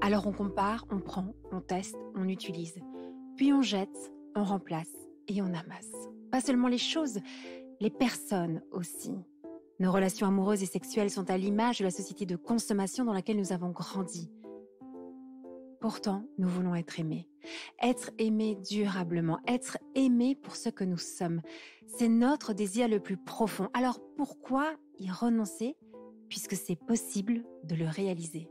Alors on compare, on prend, on teste, on utilise. Puis on jette, on remplace et on amasse. Pas seulement les choses, les personnes aussi. Nos relations amoureuses et sexuelles sont à l'image de la société de consommation dans laquelle nous avons grandi. Pourtant, nous voulons être aimés. Être aimés durablement, être aimés pour ce que nous sommes. C'est notre désir le plus profond. Alors pourquoi y renoncer puisque c'est possible de le réaliser?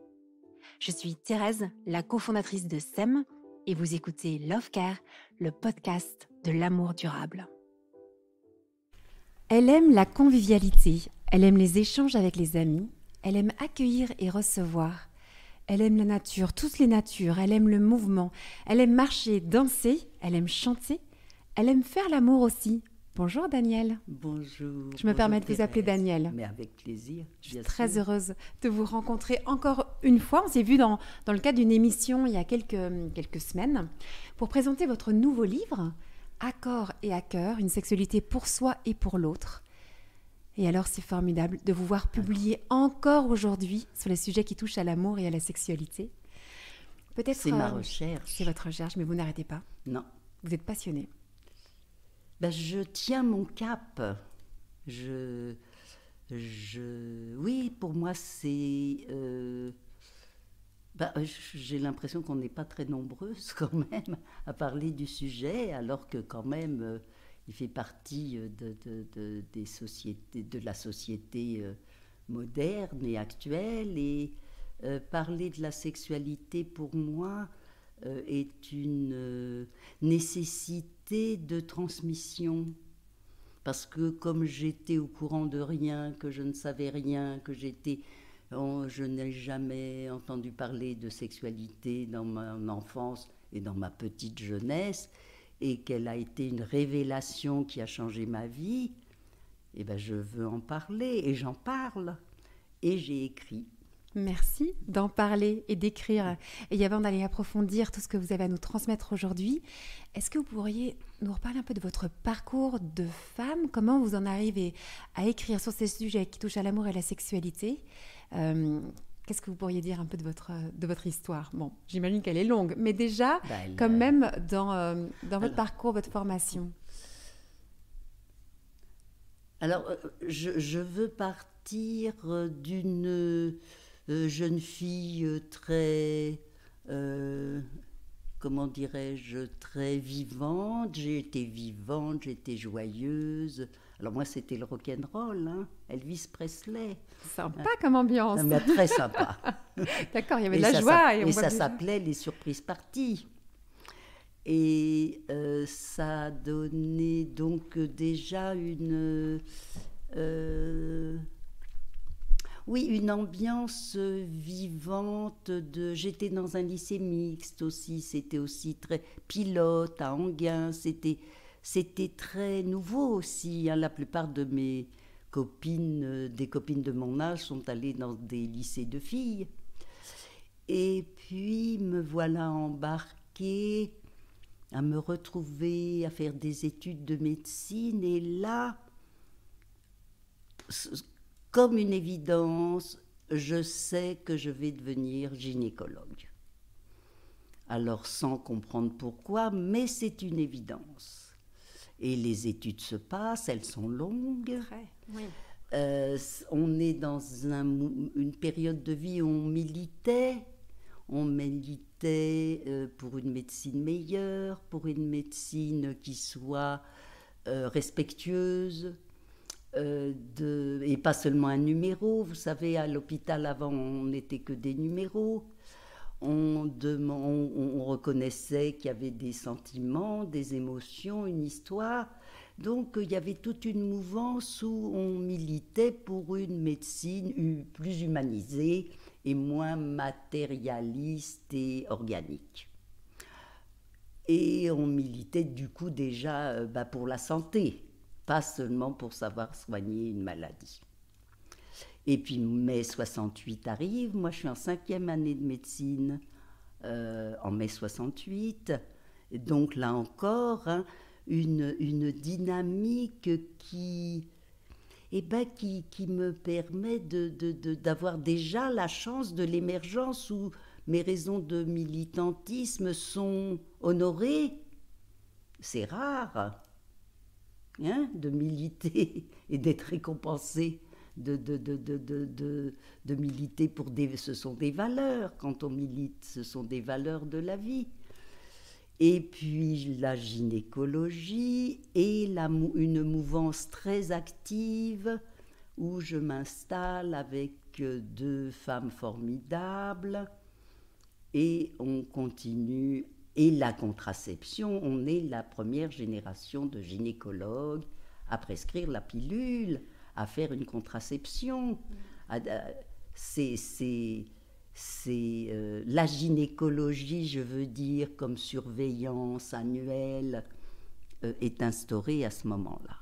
Je suis Thérèse, la cofondatrice de SEM, et vous écoutez Love Care, le podcast de l'amour durable. Elle aime la convivialité, elle aime les échanges avec les amis, elle aime accueillir et recevoir. Elle aime la nature, toutes les natures, elle aime le mouvement, elle aime marcher, danser, elle aime chanter, elle aime faire l'amour aussi. Bonjour Daniel. Bonjour. Je me permets de vous appeler Daniel. Mais avec plaisir. Je suis très heureuse de vous rencontrer encore une fois. On s'est vu dans le cadre d'une émission il y a quelques semaines pour présenter votre nouveau livre, À corps et à cœur, une sexualité pour soi et pour l'autre. Et alors c'est formidable de vous voir publier encore aujourd'hui sur les sujets qui touchent à l'amour et à la sexualité. Peut-être c'est ma recherche. C'est votre recherche, mais vous n'arrêtez pas. Non. Vous êtes passionné. Je tiens mon cap. Oui, pour moi, c'est... j'ai l'impression qu'on n'est pas très nombreuses quand même à parler du sujet, alors que quand même, il fait partie des sociétés, de la société moderne et actuelle. Et parler de la sexualité, pour moi, est une nécessité de transmission. Parce que comme j'étais au courant de rien, que je ne savais rien, je n'ai jamais entendu parler de sexualité dans mon enfance et dans ma petite jeunesse, et qu'elle a été une révélation qui a changé ma vie, et je veux en parler, et j'en parle, et j'ai écrit. Merci d'en parler et d'écrire. Et avant d'aller approfondir tout ce que vous avez à nous transmettre aujourd'hui, est-ce que vous pourriez nous reparler un peu de votre parcours de femme? Comment vous en arrivez à écrire sur ces sujets qui touchent à l'amour et à la sexualité? Qu'est-ce que vous pourriez dire un peu de votre histoire? Bon, j'imagine qu'elle est longue, mais déjà, quand même, dans votre parcours, votre formation. Alors, je veux partir d'une jeune fille très, comment dirais-je, très vivante. J'ai été vivante, j'étais joyeuse. Alors moi, c'était le rock'n'roll, hein, Elvis Presley. Sympa comme ambiance. Mais très sympa. D'accord, il y avait de la joie. Et ça s'appelait les surprises parties. Et ça a donné donc déjà une ambiance vivante. J'étais dans un lycée mixte aussi, c'était aussi très pilote à Enghien, c'était très nouveau aussi, hein. La plupart de mes copines, des copines de mon âge, sont allées dans des lycées de filles. Et puis me voilà embarquée à me retrouver, à faire des études de médecine. Et là, comme une évidence, je sais que je vais devenir gynécologue. Alors, sans comprendre pourquoi, mais c'est une évidence. Et les études se passent, elles sont longues. Oui. On est dans une période de vie où on militait. On militait pour une médecine meilleure, pour une médecine qui soit respectueuse, et pas seulement un numéro. Vous savez, à l'hôpital avant, on n'était que des numéros. On reconnaissait qu'il y avait des sentiments, des émotions, une histoire. Donc il y avait toute une mouvance où on militait pour une médecine plus humanisée et moins matérialiste et organique. Et on militait du coup déjà pour la santé, pas seulement pour savoir soigner une maladie. Et puis mai 68 arrive, moi je suis en 5e année de médecine en mai 68, donc là encore, hein, une dynamique qui me permet d'avoir déjà la chance de l'émergence où mes raisons de militantisme sont honorées. C'est rare, hein, de militer et d'être récompensé, de militer pour des... Ce sont des valeurs, quand on milite, ce sont des valeurs de la vie. Et puis la gynécologie et une mouvance très active où je m'installe avec 2 femmes formidables et on continue. Et la contraception, on est la première génération de gynécologues à prescrire la pilule, à faire une contraception. C'est la gynécologie, je veux dire, comme surveillance annuelle, est instaurée à ce moment-là.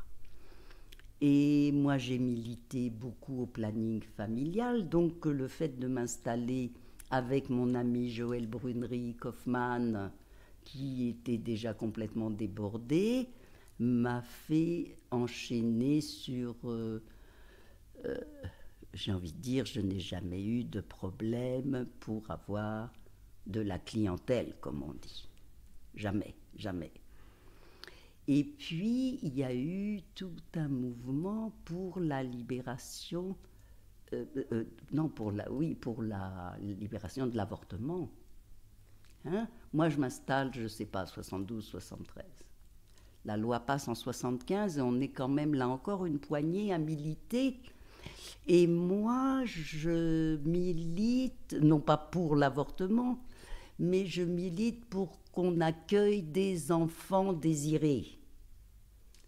Et moi, j'ai milité beaucoup au planning familial, donc le fait de m'installer avec mon ami Joël Brunnery-Kaufmann, qui était déjà complètement débordé, m'a fait enchaîner sur... j'ai envie de dire, je n'ai jamais eu de problème pour avoir de la clientèle, comme on dit. Jamais, jamais. Et puis, il y a eu tout un mouvement pour la libération, pour la libération de l'avortement. Hein? Moi, je m'installe, je ne sais pas, 72, 73. La loi passe en 75 et on est quand même, là encore, une poignée à militer. Et moi, je milite, non pas pour l'avortement, mais je milite pour qu'on accueille des enfants désirés.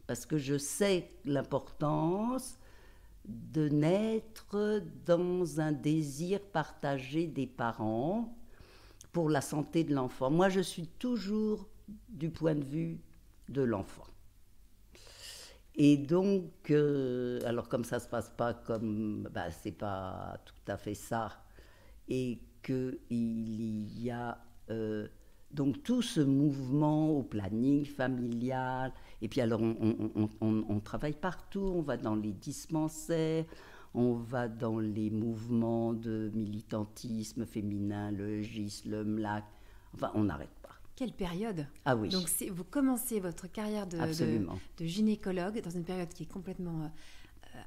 Parce que je sais l'importance de naître dans un désir partagé des parents pour la santé de l'enfant. Moi, je suis toujours du point de vue de l'enfant. Et donc, alors comme ça ne se passe pas comme... c'est pas tout à fait ça. Et qu'il y a donc tout ce mouvement au planning familial. Et puis alors, on travaille partout. On va dans les dispensaires, on va dans les mouvements de militantisme féminin, le GIS, le MLAC. Enfin, on n'arrête pas. Quelle période! Ah oui. Donc vous commencez votre carrière de gynécologue dans une période qui est complètement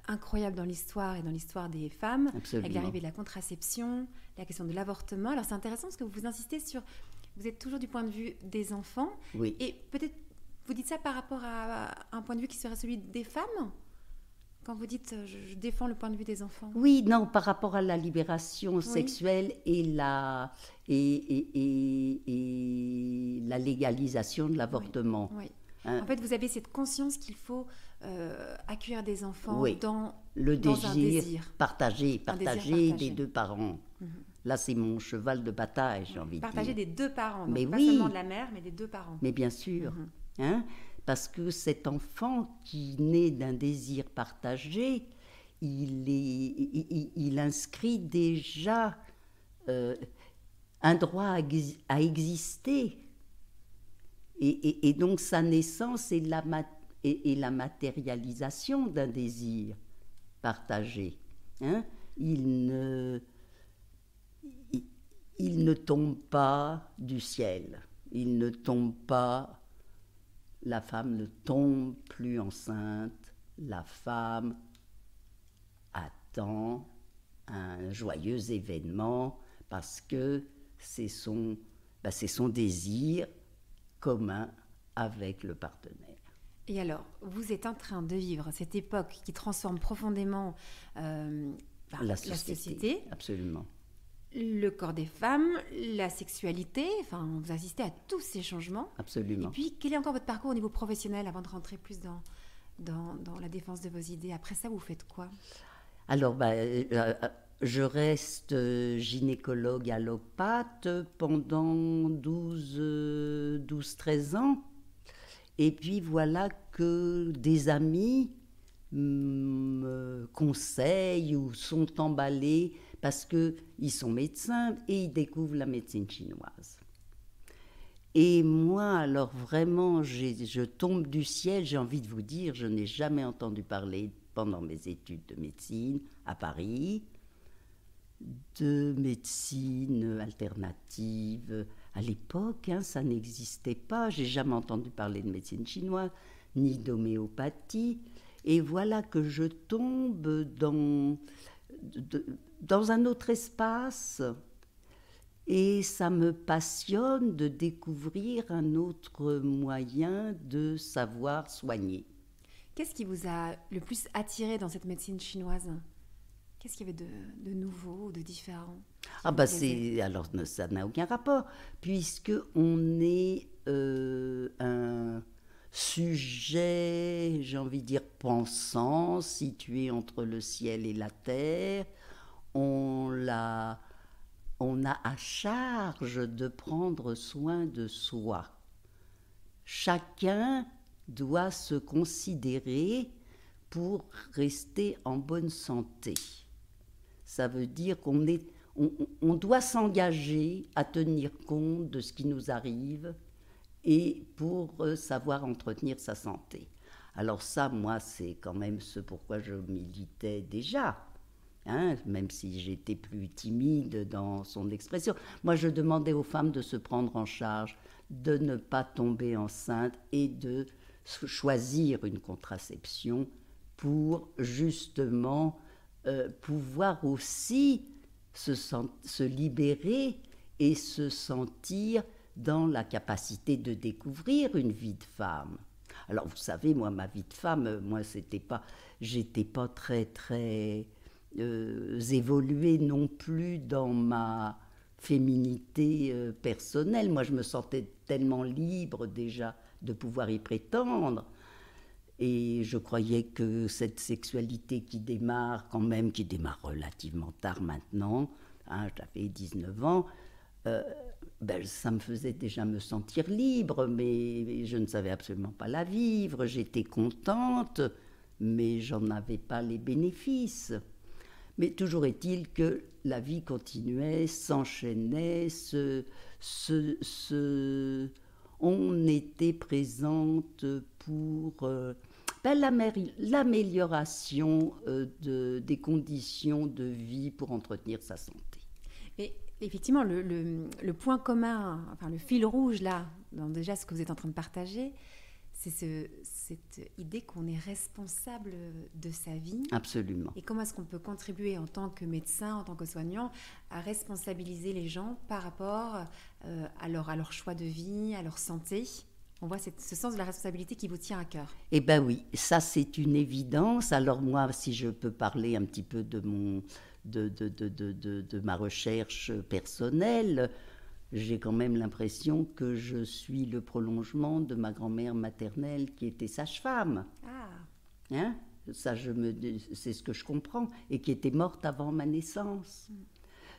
incroyable dans l'histoire et dans l'histoire des femmes. Absolument. Avec l'arrivée de la contraception, la question de l'avortement. Alors c'est intéressant parce que vous insistez sur... Vous êtes toujours du point de vue des enfants. Oui. Et peut-être vous dites ça par rapport à un point de vue qui serait celui des femmes? Quand vous dites je défends le point de vue des enfants. Oui, non, par rapport à la libération sexuelle et la légalisation de l'avortement. Oui. Hein? En fait, vous avez cette conscience qu'il faut accueillir des enfants dans un désir partagé des 2 parents. Mm-hmm. Là, c'est mon cheval de bataille, j'ai envie de dire. Partagé des 2 parents, donc mais pas seulement de la mère, mais des 2 parents. Mais bien sûr, hein, parce que cet enfant qui naît d'un désir partagé, il inscrit déjà un droit à exister. Et donc sa naissance est la matérialisation d'un désir partagé. Hein? Il ne tombe pas du ciel, il ne tombe pas, la femme ne tombe plus enceinte, la femme attend un joyeux événement parce que c'est son désir commun avec le partenaire. Et alors, vous êtes en train de vivre cette époque qui transforme profondément la société. Absolument. Le corps des femmes, la sexualité, enfin, vous assistez à tous ces changements. Absolument. Et puis, quel est encore votre parcours au niveau professionnel avant de rentrer plus dans la défense de vos idées? Après ça, vous faites quoi? Alors, je reste gynécologue allopathe pendant 12-13 ans. Et puis voilà que des amis me conseillent ou sont emballés parce qu'ils sont médecins et ils découvrent la médecine chinoise. Et moi, alors vraiment, je tombe du ciel, j'ai envie de vous dire, je n'ai jamais entendu parler pendant mes études de médecine à Paris de médecine alternative. À l'époque, ça n'existait pas. J'ai jamais entendu parler de médecine chinoise, ni d'homéopathie. Et voilà que je tombe dans un autre espace. Et ça me passionne de découvrir un autre moyen de savoir soigner. Qu'est-ce qui vous a le plus attiré dans cette médecine chinoise? Qu'est-ce qu'il y avait de nouveau, de différent? Alors ça n'a aucun rapport, puisque on est un sujet, j'ai envie de dire, pensant, situé entre le ciel et la terre. On a à charge de prendre soin de soi. Chacun doit se considérer pour rester en bonne santé. Ça veut dire on doit s'engager à tenir compte de ce qui nous arrive et pour savoir entretenir sa santé. Alors ça, moi, c'est quand même ce pourquoi je militais déjà. Même si j'étais plus timide dans son expression. Moi, je demandais aux femmes de se prendre en charge, de ne pas tomber enceinte et de choisir une contraception pour justement pouvoir aussi se libérer et se sentir dans la capacité de découvrir une vie de femme. Alors, vous savez, moi, ma vie de femme, j'étais pas très évoluer non plus dans ma féminité personnelle. Moi, je me sentais tellement libre déjà de pouvoir y prétendre. Et je croyais que cette sexualité qui démarre relativement tard maintenant, j'avais 19 ans, ça me faisait déjà me sentir libre, mais je ne savais absolument pas la vivre. J'étais contente, mais j'en avais pas les bénéfices. Mais toujours est-il que la vie continuait, s'enchaînait, on était présente pour l'amélioration des conditions de vie pour entretenir sa santé. Et effectivement, le point commun, enfin le fil rouge là, dans déjà ce que vous êtes en train de partager, c'est cette idée qu'on est responsable de sa vie. Absolument. Et comment est-ce qu'on peut contribuer en tant que médecin, en tant que soignant, à responsabiliser les gens par rapport à leur choix de vie, à leur santé. On voit ce sens de la responsabilité qui vous tient à cœur. Eh bien oui, ça c'est une évidence. Alors moi, si je peux parler un petit peu de ma recherche personnelle, j'ai quand même l'impression que je suis le prolongement de ma grand-mère maternelle qui était sage-femme. Ah. Ça, c'est ce que je comprends, et qui était morte avant ma naissance.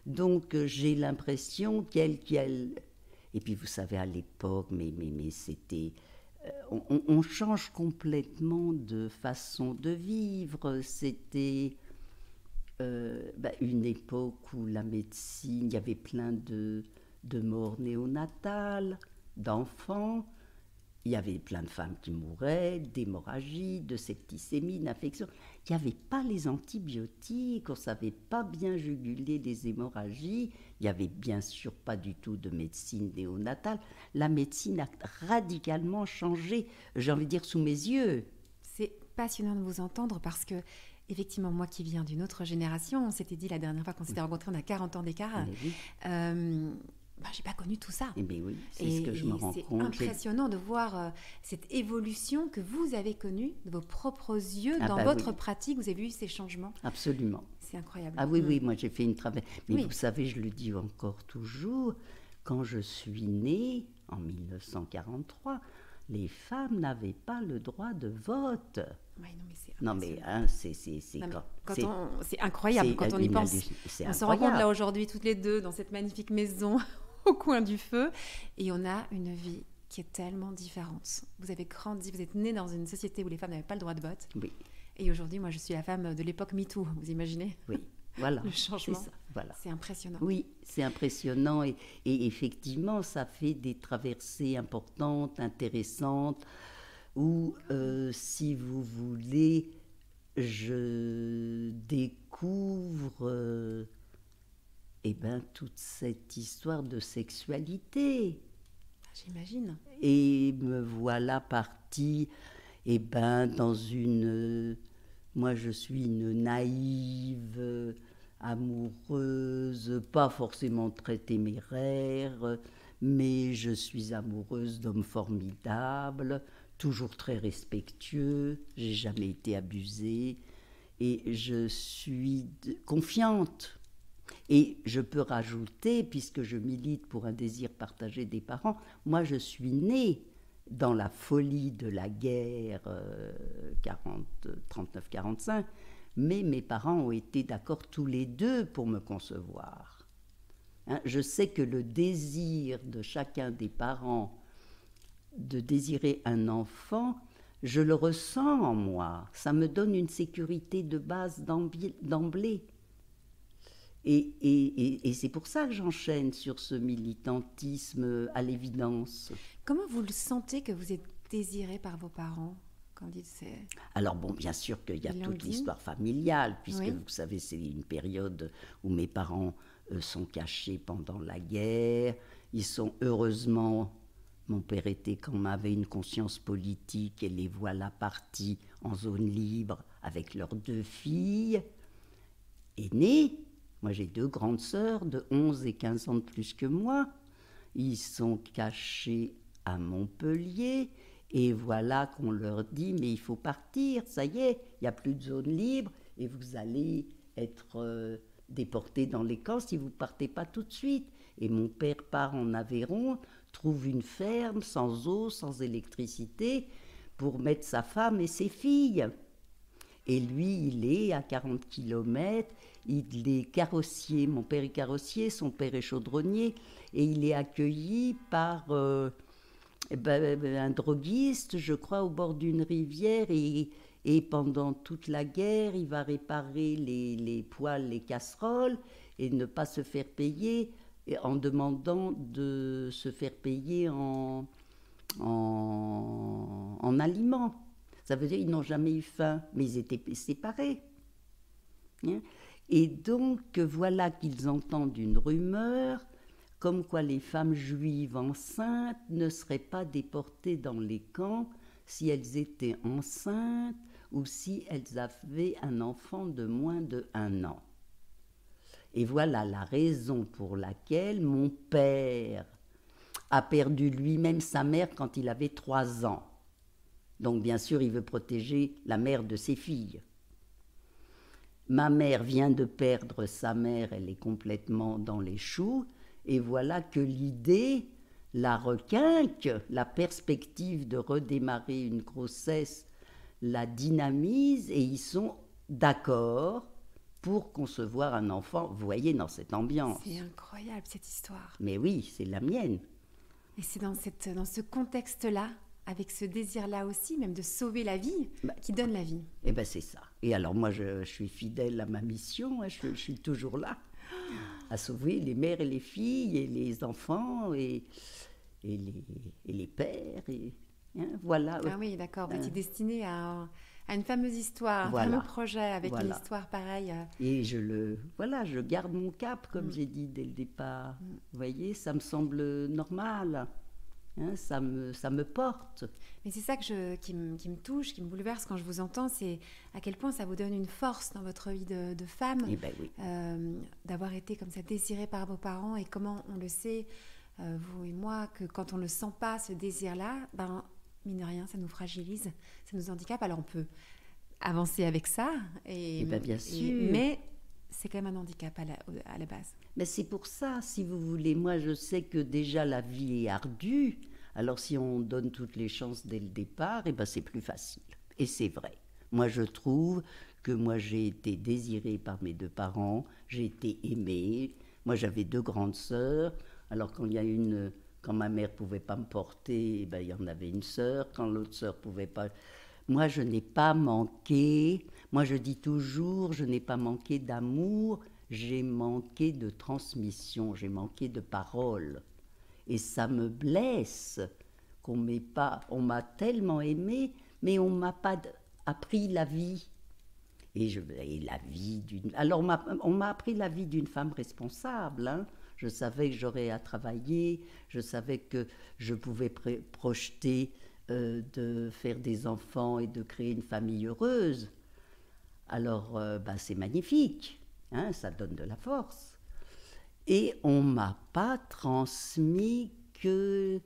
Donc j'ai l'impression qu'elle... Et puis vous savez, à l'époque, mais c'était... on change complètement de façon de vivre. C'était une époque où la médecine, il y avait plein de morts néonatales, d'enfants. Il y avait plein de femmes qui mouraient, d'hémorragie, de septicémie, d'infections. Il n'y avait pas les antibiotiques, on ne savait pas bien juguler les hémorragies. Il n'y avait bien sûr pas du tout de médecine néonatale. La médecine a radicalement changé, j'ai envie de dire, sous mes yeux. C'est passionnant de vous entendre parce que, effectivement, moi qui viens d'une autre génération, on s'était dit la dernière fois qu'on s'était rencontrés, on a 40 ans d'écart. J'ai pas connu tout ça. Mais oui, c'est ce que je me rends compte. C'est impressionnant de voir cette évolution que vous avez connue de vos propres yeux dans votre pratique. Vous avez vu ces changements. Absolument. C'est incroyable. Ah oui, moi j'ai fait une travail. Mais vous savez, je le dis encore toujours, quand je suis née en 1943, les femmes n'avaient pas le droit de vote. Oui, non, mais c'est incroyable quand on y pense. On se rencontre là aujourd'hui toutes les deux dans cette magnifique maison au coin du feu et on a une vie qui est tellement différente. Vous avez grandi, vous êtes née dans une société où les femmes n'avaient pas le droit de vote. Oui. Et aujourd'hui, moi, je suis la femme de l'époque MeToo, vous imaginez ? Oui, voilà. Le changement, c'est ça, voilà. C'est impressionnant. Oui, c'est impressionnant et effectivement, ça fait des traversées importantes, intéressantes, où, si vous voulez, je découvre eh ben, toute cette histoire de sexualité. J'imagine. Et me voilà partie, eh ben, dans une... moi, je suis une naïve, amoureuse, pas forcément très téméraire, mais je suis amoureuse d'hommes formidables, toujours très respectueux, j'ai jamais été abusée, et je suis confiante. Et je peux rajouter, puisque je milite pour un désir partagé des parents, moi je suis née dans la folie de la guerre 39-45, mais mes parents ont été d'accord tous les deux pour me concevoir. Hein, je sais que le désir de chacun des parents de désirer un enfant, je le ressens en moi. Ça me donne une sécurité de base d'emblée. Et c'est pour ça que j'enchaîne sur ce militantisme à l'évidence. Comment vous le sentez que vous êtes désiré par vos parents? Alors bon, bien sûr qu'il y a toute l'histoire familiale, puisque oui. Vous savez, c'est une période où mes parents sont cachés pendant la guerre. Ils sont heureusement, mon père était quand même avait une conscience politique, et les voilà partis en zone libre avec leurs 2 filles aînées. Moi, j'ai 2 grandes sœurs de 11 et 15 ans de plus que moi. Ils sont cachés à Montpellier. Et voilà qu'on leur dit, mais il faut partir, ça y est, il n'y a plus de zone libre et vous allez être déportés dans les camps si vous ne partez pas tout de suite. Et mon père part en Aveyron, trouve une ferme sans eau, sans électricité, pour mettre sa femme et ses filles. Et lui, il est à 40 km, il est carrossier, mon père est carrossier, son père est chaudronnier, et il est accueilli par un droguiste, je crois, au bord d'une rivière, et pendant toute la guerre, il va réparer les poêles, les casseroles, et ne pas se faire payer, en demandant de se faire payer en aliments. Ça veut dire qu'ils n'ont jamais eu faim, mais ils étaient séparés. Et donc, voilà qu'ils entendent une rumeur, comme quoi les femmes juives enceintes ne seraient pas déportées dans les camps si elles étaient enceintes ou si elles avaient un enfant de moins de 1 an. Et voilà la raison pour laquelle mon père a perdu lui-même sa mère quand il avait 3 ans. Donc, bien sûr, il veut protéger la mère de ses filles. Ma mère vient de perdre sa mère, elle est complètement dans les choux, et voilà que l'idée la requinque, la perspective de redémarrer une grossesse la dynamise, et ils sont d'accord pour concevoir un enfant. Vous voyez, dans cette ambiance. C'est incroyable, cette histoire. Mais oui, c'est la mienne. Et c'est dans ce contexte-là, avec ce désir-là aussi, même de sauver la vie, qui donne la vie. Eh bien, c'est ça. Et alors, moi, je suis fidèle à ma mission, hein, je suis toujours là, à sauver les mères et les filles, et les enfants, et les pères, voilà. Ah oui, d'accord, vous étiez destiné à une fameuse histoire, un fameux projet avec une histoire pareille. Et je garde mon cap, comme j'ai dit dès le départ. Vous voyez, ça me semble normal. Ça me porte. Mais c'est ça qui me touche, qui me bouleverse quand je vous entends, c'est à quel point ça vous donne une force dans votre vie de femme, oui. d'avoir été comme ça désirée par vos parents, et comment on le sait, vous et moi, que quand on ne sent pas ce désir-là, mine de rien, ça nous fragilise, ça nous handicape. Alors on peut avancer avec ça, bien sûr. Mais c'est quand même un handicap à la base. Mais c'est pour ça, si vous voulez, moi je sais que déjà la vie est ardue, alors si on donne toutes les chances dès le départ, c'est plus facile. Et c'est vrai. Moi je trouve que j'ai été désirée par mes 2 parents, j'ai été aimée. Moi j'avais 2 grandes sœurs, alors quand ma mère ne pouvait pas me porter, il y en avait une sœur, quand l'autre sœur ne pouvait pas... Moi je n'ai pas manqué, moi je dis toujours, je n'ai pas manqué d'amour, j'ai manqué de transmission, j'ai manqué de parole. Et ça me blesse on m'a tellement aimée, mais on ne m'a pas appris la vie. Et la vie d'une... Alors, on m'a appris la vie d'une femme responsable, hein. Je savais que j'aurais à travailler, je savais que je pouvais projeter de faire des enfants et de créer une famille heureuse. Alors, c'est magnifique, hein, ça donne de la force. Et on ne m'a pas transmis que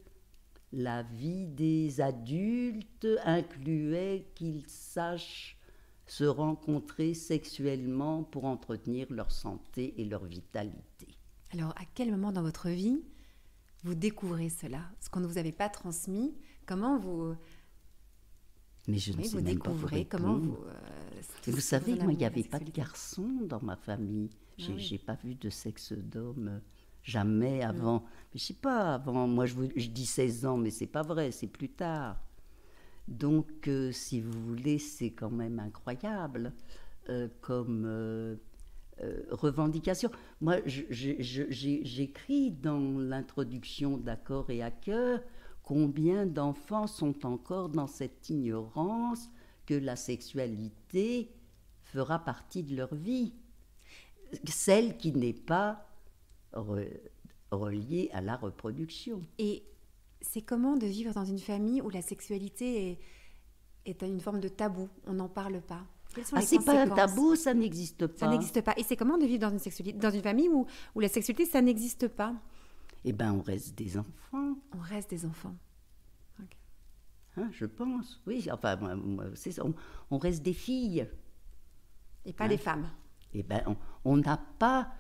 la vie des adultes incluait qu'ils sachent se rencontrer sexuellement pour entretenir leur santé et leur vitalité. Alors, à quel moment dans votre vie vous découvrez cela? Ce qu'on ne vous avait pas transmis, comment vous... Mais je ne sais vous même pas vous découvrez, répondre. comment vous... Vous savez, moi, il n'y avait pas de sexualité. garçon dans ma famille. Ah oui. J'ai pas vu de sexe d'homme jamais avant. Mais je sais pas, avant, moi je dis 16 ans, mais c'est pas vrai, c'est plus tard. Donc, si vous voulez, c'est quand même incroyable comme revendication. Moi, j'écris dans l'introduction d'Accord et à cœur combien d'enfants sont encore dans cette ignorance que la sexualité fera partie de leur vie. Celle qui n'est pas reliée à la reproduction. Et c'est comment de vivre dans une famille où la sexualité est une forme de tabou, on n'en parle pas? Quelles sont les C'est pas un conséquences? tabou, ça n'existe pas. Ça n'existe pas. Et c'est comment de vivre dans une famille où la sexualité, ça n'existe pas? Eh bien, on reste des enfants. On reste des enfants. Okay. Hein, je pense. Oui, enfin, c'est ça. On reste des filles. Et pas des femmes. Eh bien, on n'a pas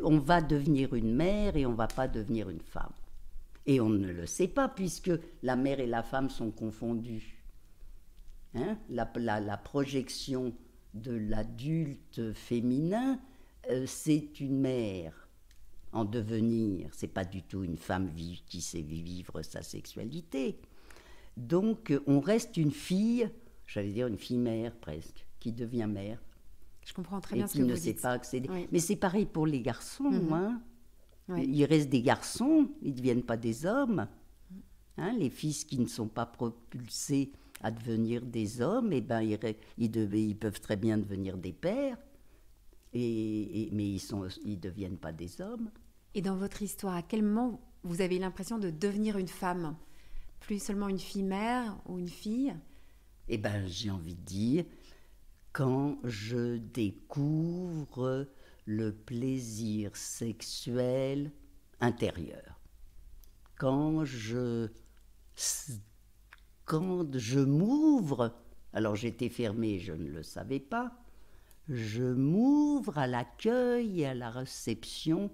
on va devenir une mère et on ne va pas devenir une femme. Et on ne le sait pas puisque la mère et la femme sont confondues. Hein? La projection de l'adulte féminin, c'est une mère en devenir. C'est pas du tout une femme qui sait vivre sa sexualité. Donc, on reste une fille, j'allais dire une fille-mère presque, qui devient mère. Je comprends très bien ce que vous vous dites. Et qui ne sait pas accéder. Oui. Mais c'est pareil pour les garçons. Hein. Oui. Ils restent des garçons, ils ne deviennent pas des hommes. Hein, les fils qui ne sont pas propulsés à devenir des hommes, eh ben, ils peuvent très bien devenir des pères, mais ils ne deviennent pas des hommes. Et dans votre histoire, à quel moment vous avez l'impression de devenir une femme? Plus seulement une fille-mère ou une fille? Eh bien, j'ai envie de dire, quand je découvre le plaisir sexuel intérieur, quand je m'ouvre, alors j'étais fermée, je ne le savais pas, je m'ouvre à l'accueil et à la réception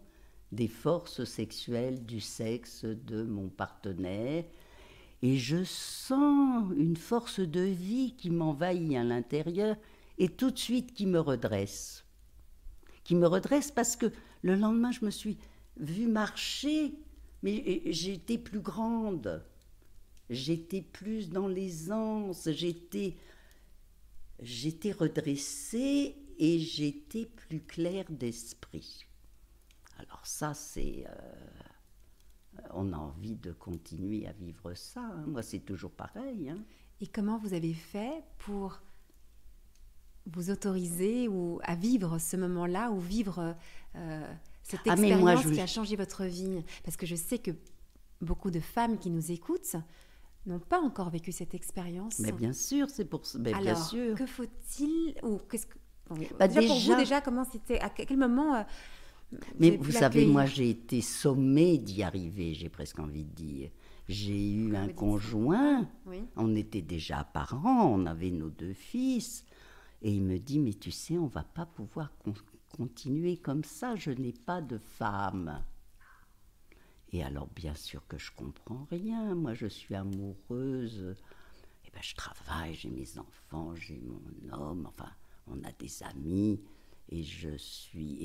des forces sexuelles du sexe de mon partenaire, et je sens une force de vie qui m'envahit à l'intérieur et tout de suite qui me redresse. Qui me redresse parce que le lendemain, je me suis vue marcher, mais j'étais plus grande. J'étais plus dans l'aisance, j'étais redressée et j'étais plus claire d'esprit. Alors ça, c'est... on a envie de continuer à vivre ça. Hein. Moi, c'est toujours pareil. Hein. Et comment vous avez fait pour vous autoriser à vivre ce moment-là ou vivre cette expérience qui a changé votre vie? Parce que je sais que beaucoup de femmes qui nous écoutent n'ont pas encore vécu cette expérience. Mais bien sûr, c'est pour ça. Alors, bien sûr. que faut-il ou qu'est-ce que déjà, pour vous déjà comment c'était, à quel moment mais vous savez, moi j'ai été sommée d'y arriver, j'ai presque envie de dire. J'ai eu un conjoint, oui. On était déjà parents, on avait nos 2 fils, et il me dit, mais tu sais, on va pas pouvoir continuer comme ça, je n'ai pas de femme. Et alors, bien sûr que je comprends rien. Moi, je suis amoureuse. Eh ben, je travaille, j'ai mes enfants, j'ai mon homme. Enfin, on a des amis. Et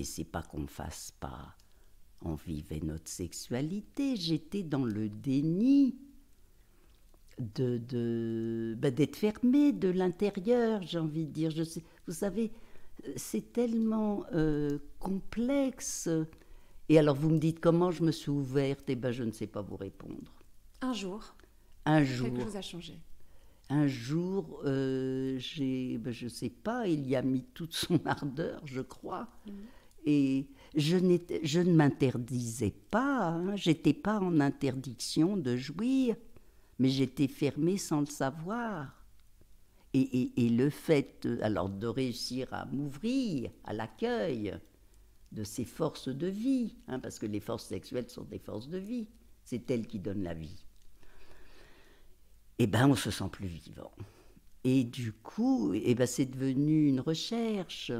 c'est pas qu'on me fasse pas. On vivait notre sexualité. J'étais dans le déni d'être fermée de l'intérieur, j'ai envie de dire. Vous savez, c'est tellement complexe. Et alors, vous me dites comment je me suis ouverte? Eh bien, je ne sais pas vous répondre. Un jour. Un jour. Quelque chose a changé. un jour, je ne sais pas, il y a mis toute son ardeur, je crois. Et je ne m'interdisais pas, hein, j'étais pas en interdiction de jouir, mais j'étais fermée sans le savoir. Et le fait alors de réussir à m'ouvrir à l'accueil de ces forces de vie, hein, parce que les forces sexuelles sont des forces de vie, c'est elles qui donnent la vie, eh ben on se sent plus vivant. Et du coup, eh ben c'est devenu une recherche.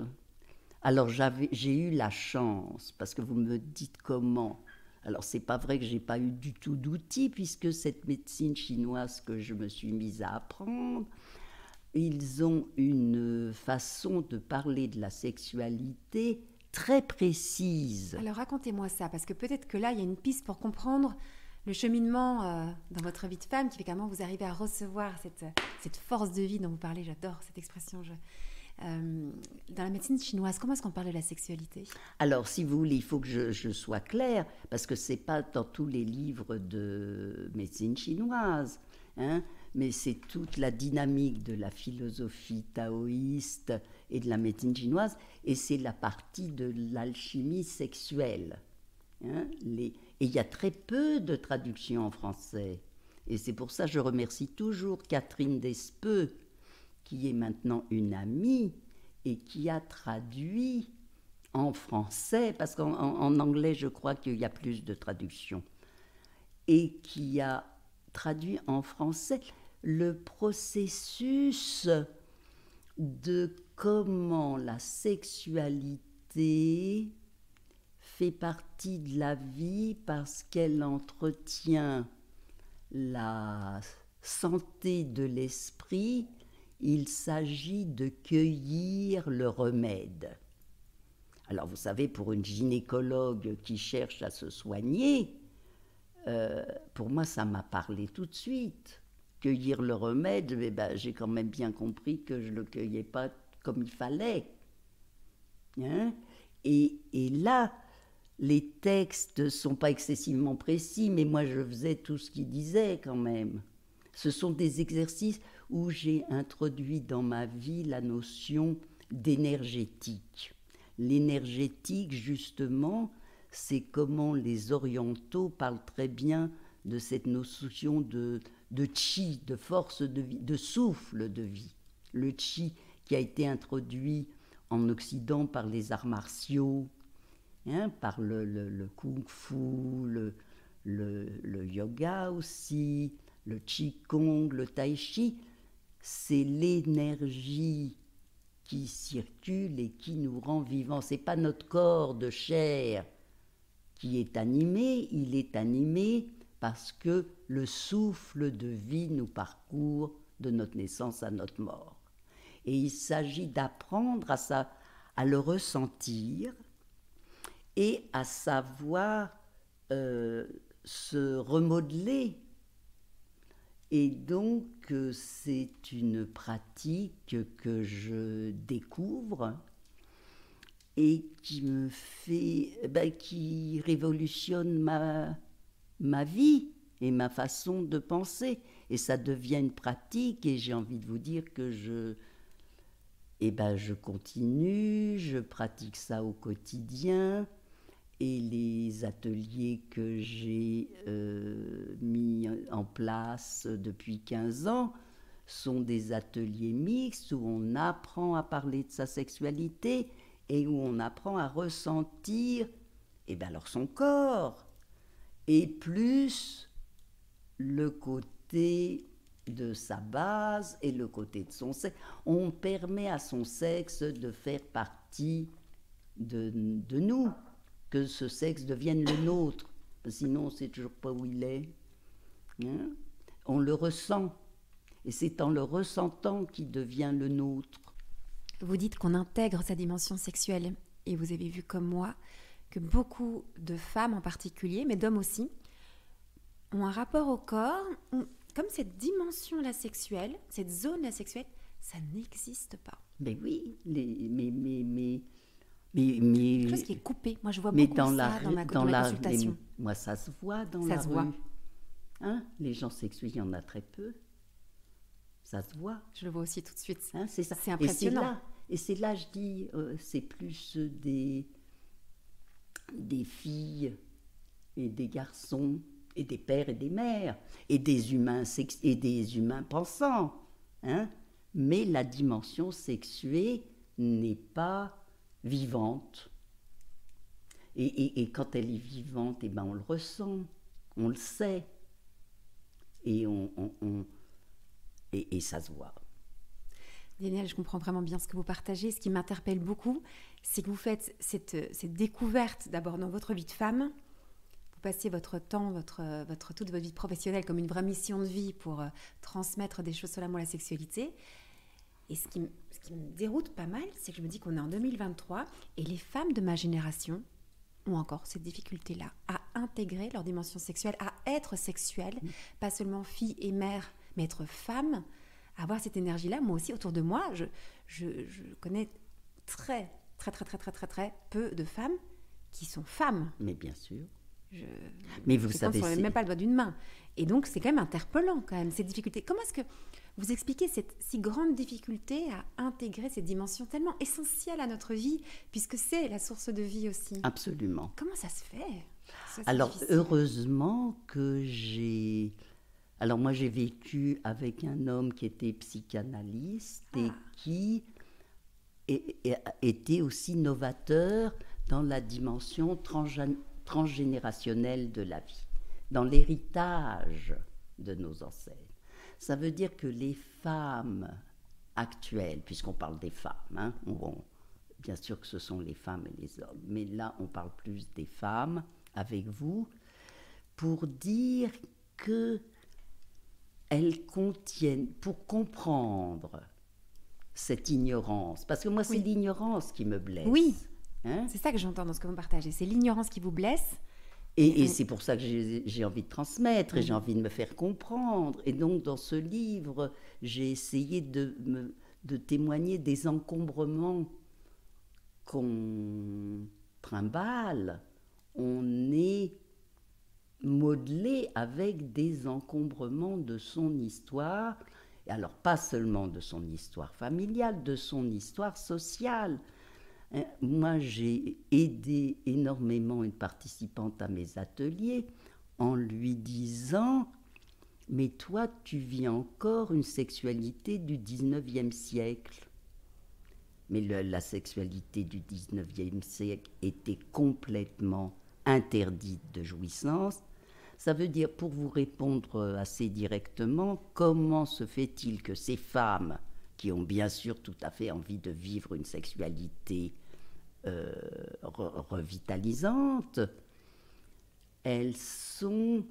Alors j'ai eu la chance, parce que vous me dites comment. Alors c'est pas vrai que j'ai pas eu du tout d'outils, puisque cette médecine chinoise que je me suis mise à apprendre, ils ont une façon de parler de la sexualité très précise. Alors racontez-moi ça, parce que peut-être que là, il y a une piste pour comprendre le cheminement dans votre vie de femme qui fait comment vous arrivez à recevoir cette force de vie dont vous parlez. J'adore cette expression. Dans la médecine chinoise, comment est-ce qu'on parle de la sexualité? Alors, si vous voulez, il faut que je sois claire, parce que ce n'est pas dans tous les livres de médecine chinoise, hein, mais c'est toute la dynamique de la philosophie taoïste et de la médecine chinoise, et c'est la partie de l'alchimie sexuelle. Hein, et il y a très peu de traductions en français. Et c'est pour ça que je remercie toujours Catherine Despeux, qui est maintenant une amie et qui a traduit en français, parce qu'en anglais, je crois qu'il y a plus de traductions, et qui a traduit en français le processus de comment la sexualité fait partie de la vie parce qu'elle entretient la santé de l'esprit. Il s'agit de cueillir le remède. Alors vous savez, pour une gynécologue qui cherche à se soigner, pour moi ça m'a parlé tout de suite. Cueillir le remède, eh ben, j'ai quand même bien compris que je ne le cueillais pas comme il fallait. Hein? Et là, les textes ne sont pas excessivement précis, mais moi je faisais tout ce qu'il disait quand même. Ce sont des exercices où j'ai introduit dans ma vie la notion d'énergétique. L'énergétique, justement, c'est comment les orientaux parlent très bien de cette notion de chi, de force de vie, de souffle de vie. Le chi qui a été introduit en Occident par les arts martiaux, hein, par le kung-fu, le yoga aussi, le qigong, le tai chi, c'est l'énergie qui circule et qui nous rend vivants. Ce n'est pas notre corps de chair qui est animé, il est animé parce que le souffle de vie nous parcourt de notre naissance à notre mort. Et il s'agit d'apprendre à le ressentir et à savoir se remodeler. Et donc, c'est une pratique que je découvre et qui me fait, qui révolutionne ma vie et ma façon de penser. Et ça devient une pratique et j'ai envie de vous dire que je continue, je pratique ça au quotidien. Et les ateliers que j'ai mis en place depuis 15 ans sont des ateliers mixtes où on apprend à parler de sa sexualité et où on apprend à ressentir alors son corps. Et plus le côté de sa base et le côté de son sexe. On permet à son sexe de faire partie de nous. Que ce sexe devienne le nôtre, sinon on ne sait toujours pas où il est. Hein? On le ressent, et c'est en le ressentant qu'il devient le nôtre. Vous dites qu'on intègre sa dimension sexuelle, et vous avez vu comme moi que beaucoup de femmes en particulier, mais d'hommes aussi, ont un rapport au corps, comme cette dimension-là sexuelle, cette zone-là sexuelle, ça n'existe pas. Mais oui, quelque chose qui est coupé. Moi, je vois beaucoup dans ma consultation. Moi, ça se voit dans la rue. Hein? Les gens sexués, il y en a très peu. ça se voit. Je le vois aussi tout de suite. Hein, c'est ça. C'est impressionnant. Et c'est là, je dis, c'est plus des filles et des garçons, et des pères et des mères, et des humains, et des humains pensants. Hein, mais la dimension sexuée n'est pas vivante. Et quand elle est vivante, eh ben on le ressent, on le sait. Et, et ça se voit. Daniel, je comprends vraiment bien ce que vous partagez. Ce qui m'interpelle beaucoup, c'est que vous faites cette découverte d'abord dans votre vie de femme. Vous passez votre temps, toute votre vie professionnelle comme une vraie mission de vie pour transmettre des choses sur l'amour et la sexualité. Et ce qui me déroute pas mal, c'est que je me dis qu'on est en 2023 et les femmes de ma génération ont encore cette difficulté-là à intégrer leur dimension sexuelle, à être sexuelle, pas seulement fille et mère, mais être femme, avoir cette énergie-là. Moi aussi, autour de moi, je connais très peu de femmes qui sont femmes. Mais bien sûr. Mais vous savez, c'est même pas le doigt d'une main. Et donc, c'est quand même interpellant, quand même, ces difficultés. Comment est-ce que vous expliquez cette si grande difficulté à intégrer ces dimensions tellement essentielles à notre vie, puisque c'est la source de vie aussi? Absolument. Comment ça se fait? Alors, heureusement que j'ai... Alors, moi, j'ai vécu avec un homme qui était psychanalyste et qui était aussi novateur dans la dimension transgénérationnelle de la vie, dans l'héritage de nos ancêtres. Ça veut dire que les femmes actuelles, puisqu'on parle des femmes, hein, bien sûr que ce sont les femmes et les hommes, mais là on parle plus des femmes avec vous, pour dire qu'elles contiennent, pour comprendre cette ignorance, parce que moi c'est l'ignorance qui me blesse. Oui, hein? C'est ça que j'entends dans ce que vous partagez, c'est l'ignorance qui vous blesse. Et c'est pour ça que j'ai envie de transmettre et j'ai envie de me faire comprendre. Et donc, dans ce livre, j'ai essayé de témoigner des encombrements qu'on trimballe. On est modelé avec des encombrements de son histoire. Et alors, pas seulement de son histoire familiale, de son histoire sociale. Moi, j'ai aidé énormément une participante à mes ateliers en lui disant « Mais toi, tu vis encore une sexualité du 19e siècle. » Mais la sexualité du 19e siècle était complètement interdite de jouissance. Ça veut dire, pour vous répondre assez directement, comment se fait-il que ces femmes, qui ont bien sûr tout à fait envie de vivre une sexualité revitalisante, elles sont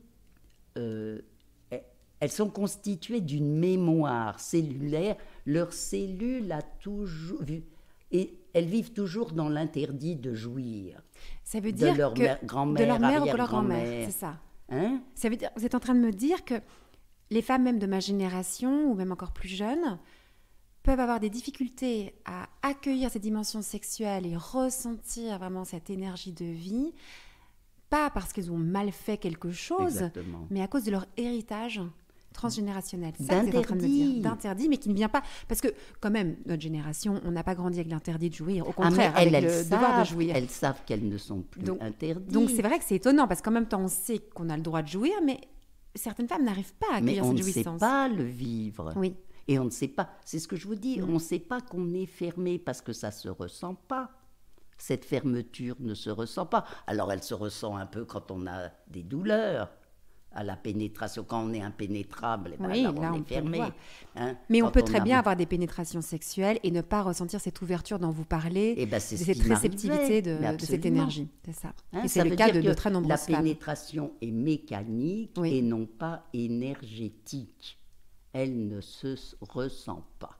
constituées d'une mémoire cellulaire. Leurs cellules et elles vivent toujours dans l'interdit de jouir. Ça veut dire de leur grand-mère, de leur mère ou de leur arrière-grand-mère. grand-mère, c'est ça. Hein? Ça veut dire, vous êtes en train de me dire que les femmes même de ma génération, ou même encore plus jeunes, peuvent avoir des difficultés à accueillir ces dimensions sexuelles et ressentir vraiment cette énergie de vie, pas parce qu'elles ont mal fait quelque chose, Exactement. mais à cause de leur héritage transgénérationnel. C'est ça que vous êtes en train de me dire. D'interdit, mais qui ne vient pas... Parce que, quand même, notre génération, on n'a pas grandi avec l'interdit de jouir. Au contraire, avec le devoir de jouir. Elles savent qu'elles ne sont plus interdites. Donc, c'est vrai que c'est étonnant, parce qu'en même temps, on sait qu'on a le droit de jouir, mais certaines femmes n'arrivent pas à accueillir cette jouissance. Mais on ne sait pas le vivre. Oui. Et on ne sait pas, c'est ce que je vous dis, on ne sait pas qu'on est fermé parce que ça ne se ressent pas. Cette fermeture ne se ressent pas. Alors elle se ressent un peu quand on a des douleurs à la pénétration. Quand on est impénétrable, là on est fermé. Hein, mais on peut très bien avoir des pénétrations sexuelles et ne pas ressentir cette ouverture dont vous parlez, de cette réceptivité de cette énergie. C'est ça. Hein, et c'est le cas de très nombreuses femmes. La pénétration est mécanique et non pas énergétique. Elle ne se ressent pas.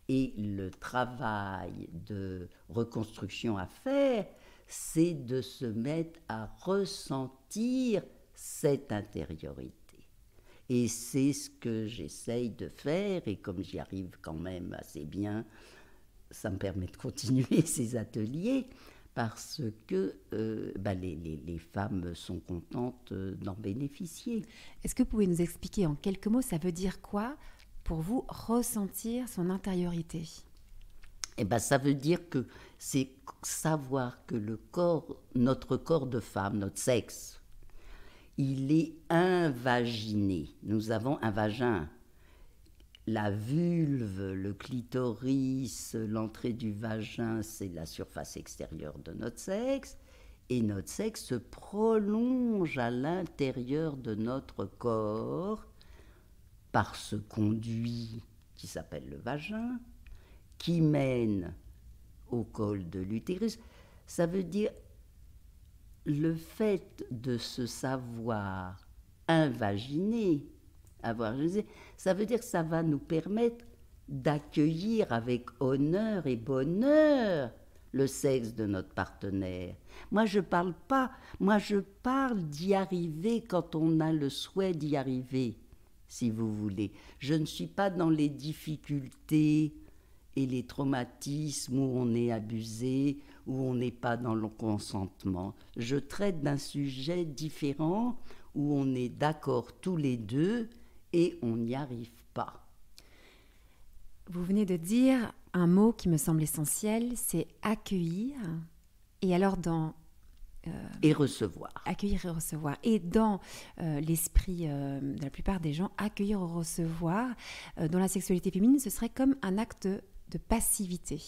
Et le travail de reconstruction à faire, c'est de se mettre à ressentir cette intériorité. Et c'est ce que j'essaye de faire, et comme j'y arrive quand même assez bien, ça me permet de continuer ces ateliers, parce que les femmes sont contentes d'en bénéficier. Est-ce que vous pouvez nous expliquer en quelques mots, ça veut dire quoi, pour vous, ressentir son intériorité? Eh ben, ça veut dire que c'est savoir que notre corps de femme, notre sexe, il est invaginé. Nous avons un vagin. La vulve, le clitoris, l'entrée du vagin, c'est la surface extérieure de notre sexe. Et notre sexe se prolonge à l'intérieur de notre corps par ce conduit qui s'appelle le vagin, qui mène au col de l'utérus. Ça veut dire le fait de se savoir invaginer, ça veut dire que ça va nous permettre d'accueillir avec honneur et bonheur le sexe de notre partenaire. Moi, je parle d'y arriver quand on a le souhait d'y arriver, si vous voulez. Je ne suis pas dans les difficultés et les traumatismes où on est abusé, où on n'est pas dans le consentement. Je traite d'un sujet différent où on est d'accord tous les deux et on n'y arrive pas. Vous venez de dire un mot qui me semble essentiel, c'est accueillir. Et alors et recevoir. Accueillir et recevoir. Et dans l'esprit de la plupart des gens, accueillir et recevoir, dans la sexualité féminine, ce serait comme un acte de passivité.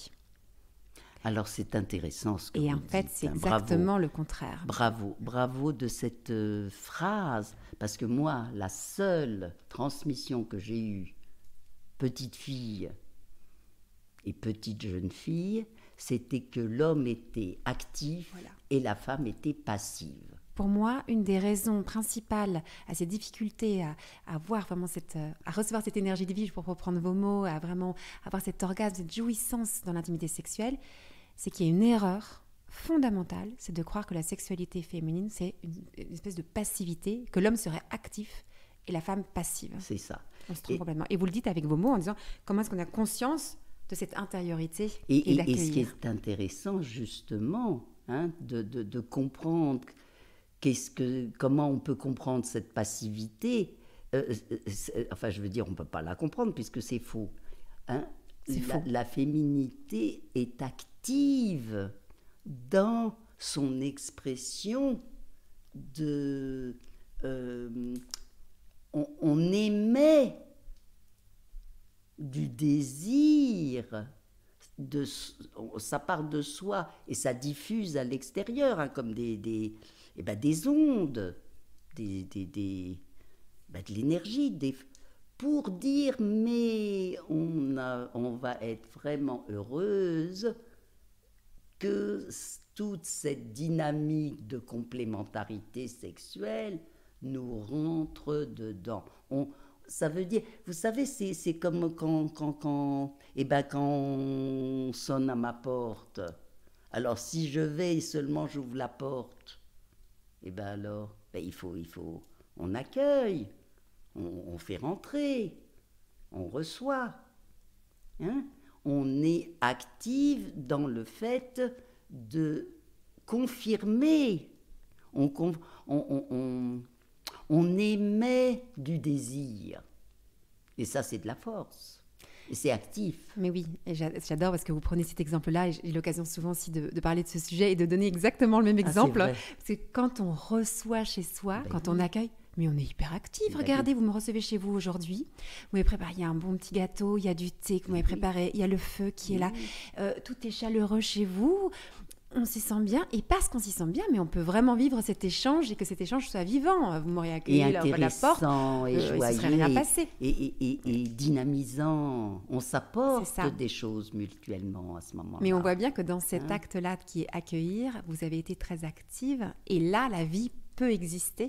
Alors c'est intéressant ce que vous dites. Et en fait, c'est exactement le contraire. Bravo de cette phrase, parce que moi, la seule transmission que j'ai eue, petite fille et petite jeune fille, c'était que l'homme était actif et la femme était passive. Pour moi, une des raisons principales à ces difficultés à avoir vraiment à recevoir cette énergie de vie, pour reprendre vos mots, à vraiment avoir cet orgasme, cette jouissance dans l'intimité sexuelle, c'est qu'il y a une erreur fondamentale, c'est de croire que la sexualité féminine, c'est une espèce de passivité, que l'homme serait actif et la femme passive. C'est ça. On se trompe complètement. Et vous le dites avec vos mots en disant comment est-ce qu'on a conscience de cette intériorité et d'accueillir. Et ce qui est intéressant, justement, de comprendre comment on peut comprendre cette passivité. Enfin, je veux dire, on ne peut pas la comprendre puisque c'est faux. C'est faux. La féminité est active dans son expression de... on émet du désir, ça part de soi et ça diffuse à l'extérieur, comme des ondes, de l'énergie, pour dire mais on va être vraiment heureuse que toute cette dynamique de complémentarité sexuelle nous rentre dedans. Ça veut dire, vous savez, c'est comme quand on sonne à ma porte. Alors si je vais et seulement j'ouvre la porte, on accueille, on fait rentrer, on reçoit. On est active dans le fait de confirmer. On émet du désir. Et ça, c'est de la force. Et c'est actif. Mais oui, et j'adore parce que vous prenez cet exemple-là, et j'ai l'occasion souvent aussi de parler de ce sujet et de donner exactement le même exemple. Parce que quand on reçoit chez soi, quand on accueille, mais on est hyper actif. Regardez, vous me recevez chez vous aujourd'hui. Vous m'avez préparé, il y a un bon petit gâteau, il y a du thé que vous m'avez préparé, il y a le feu qui est là. Tout est chaleureux chez vous. On s'y sent bien, et parce qu'on s'y sent bien, mais on peut vraiment vivre cet échange et que cet échange soit vivant. Vous m'auriez accueilli là au bas de la porte, et joyeux, il ne serait rien passé. Et dynamisant. On s'apporte des choses mutuellement à ce moment-là. Mais on voit bien que dans cet acte-là qui est accueillir, vous avez été très active, et là, la vie peut exister,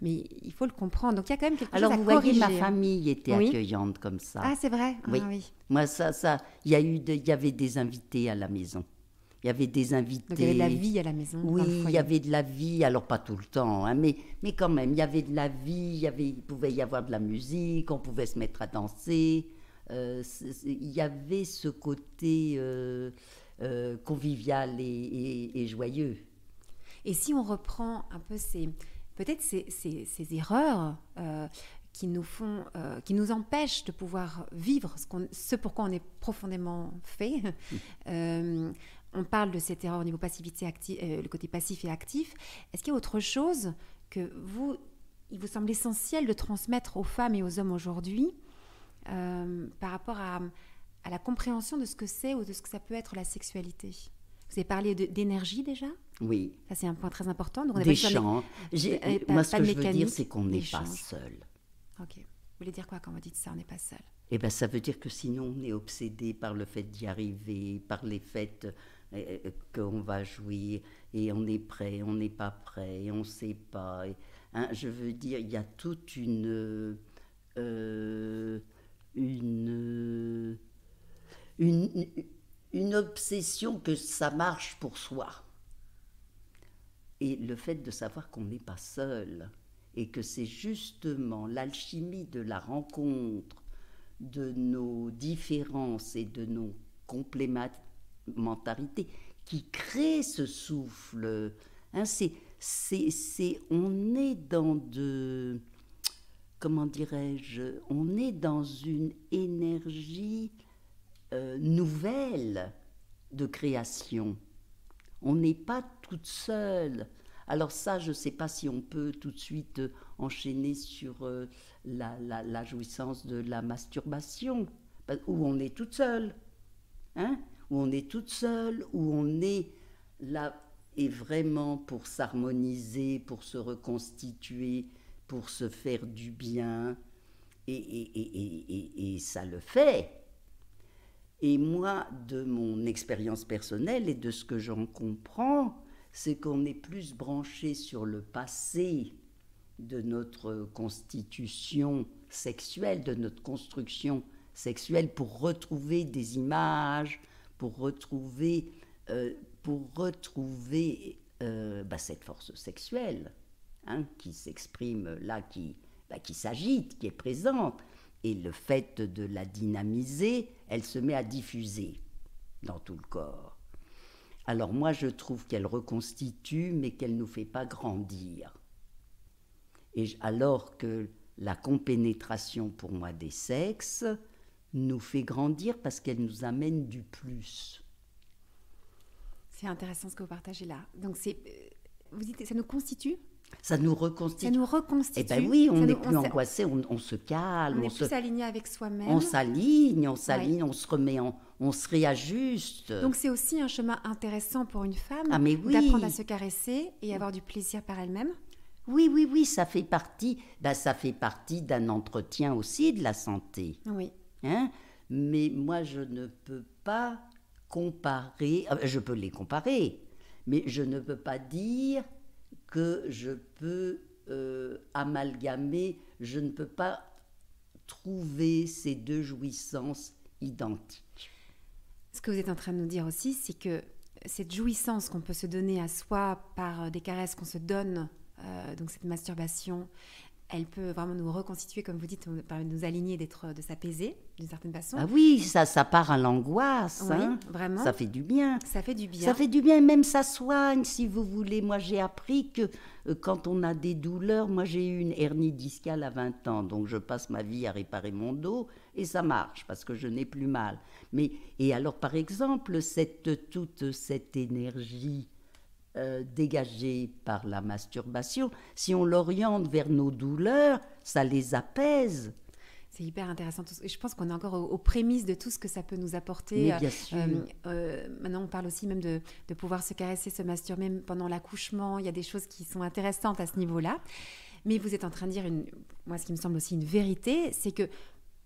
mais il faut le comprendre. Donc il y a quand même quelque chose à corriger. Alors vous voyez, ma famille était accueillante comme ça. Ah, c'est vrai. Oui. Ah, oui. Moi, il y avait des invités à la maison. Il y avait des invités. Donc il y avait de la vie à la maison. Oui, il y avait de la vie, alors pas tout le temps, mais quand même, il y avait de la vie, il pouvait y avoir de la musique, on pouvait se mettre à danser. Il y avait ce côté convivial et joyeux. Et si on reprend un peu ces erreurs qui nous empêchent de pouvoir vivre ce pourquoi on est profondément fait. On parle de cette erreur au niveau passivité le côté passif et actif. Est-ce qu'il y a autre chose que il vous semble essentiel de transmettre aux femmes et aux hommes aujourd'hui par rapport à la compréhension de ce que c'est ou de ce que ça peut être la sexualité? Vous avez parlé d'énergie déjà? Oui. Ça, c'est un point très important. Donc, D'échange. Moi, ce que je veux dire, c'est qu'on n'est pas seul. Ok. Vous voulez dire quoi quand vous dites ça, on n'est pas seul? Eh bien, ça veut dire que sinon, on est obsédé par le fait d'y arriver, par les faits qu'on va jouir, et on est prêt, on n'est pas prêt, on ne sait pas. Hein, je veux dire, il y a toute une obsession que ça marche pour soi. Et le fait de savoir qu'on n'est pas seul, et que c'est justement l'alchimie de la rencontre, de nos différences et de nos complémentarités qui crée ce souffle. Hein, on est dans comment dirais-je, on est dans une énergie nouvelle de création. On n'est pas toute seule. Alors ça, je ne sais pas si on peut tout de suite enchaîner sur la jouissance de la masturbation, où on est toute seule, hein, où on est toute seule, où on est là, et vraiment pour s'harmoniser, pour se reconstituer, pour se faire du bien, et ça le fait. Et moi, de mon expérience personnelle et de ce que j'en comprends, c'est qu'on est plus branché sur le passé de notre constitution sexuelle, de notre construction sexuelle, pour retrouver des images, pour retrouver cette force sexuelle, hein, qui s'exprime là, qui s'agite, qui est présente. Et le fait de la dynamiser, elle se met à diffuser dans tout le corps. Alors moi, je trouve qu'elle reconstitue, mais qu'elle ne nous fait pas grandir. Alors que la compénétration, pour moi, des sexes, nous fait grandir parce qu'elle nous amène du plus. C'est intéressant ce que vous partagez là. Donc, vous dites, ça nous constitue ? Ça nous reconstitue. Ça nous reconstitue. Eh bien oui, on n'est plus angoissé, on se calme. On est plus aligné avec soi-même. On s'aligne, on Ouais. se remet, on se réajuste. Donc c'est aussi un chemin intéressant pour une femme d'apprendre à se caresser et avoir du plaisir par elle-même. Oui, ça fait partie d'un entretien aussi de la santé. Oui. Hein? Mais moi, je ne peux pas comparer, je peux les comparer, mais je ne peux pas dire que je peux amalgamer, je ne peux pas trouver ces deux jouissances identiques. Ce que vous êtes en train de nous dire aussi, c'est que cette jouissance qu'on peut se donner à soi par des caresses qu'on se donne, donc cette masturbation, elle peut vraiment nous reconstituer, comme vous dites, permettre de nous aligner, de s'apaiser d'une certaine façon. Ah oui, ça part à l'angoisse. Oui, hein. vraiment. Ça fait du bien. Ça fait du bien. Ça fait du bien, même ça soigne, si vous voulez. Moi, j'ai appris que quand on a des douleurs, moi j'ai eu une hernie discale à 20 ans, donc je passe ma vie à réparer mon dos, et ça marche, parce que je n'ai plus mal. Et alors, par exemple, toute cette énergie dégagée par la masturbation, si on l'oriente vers nos douleurs, ça les apaise. C'est hyper intéressant. Et je pense qu'on est encore aux prémices de tout ce que ça peut nous apporter. Mais bien sûr. Maintenant, on parle aussi même de pouvoir se caresser, se masturber même pendant l'accouchement. Il y a des choses qui sont intéressantes à ce niveau-là. Mais vous êtes en train de dire, moi, ce qui me semble aussi une vérité, c'est que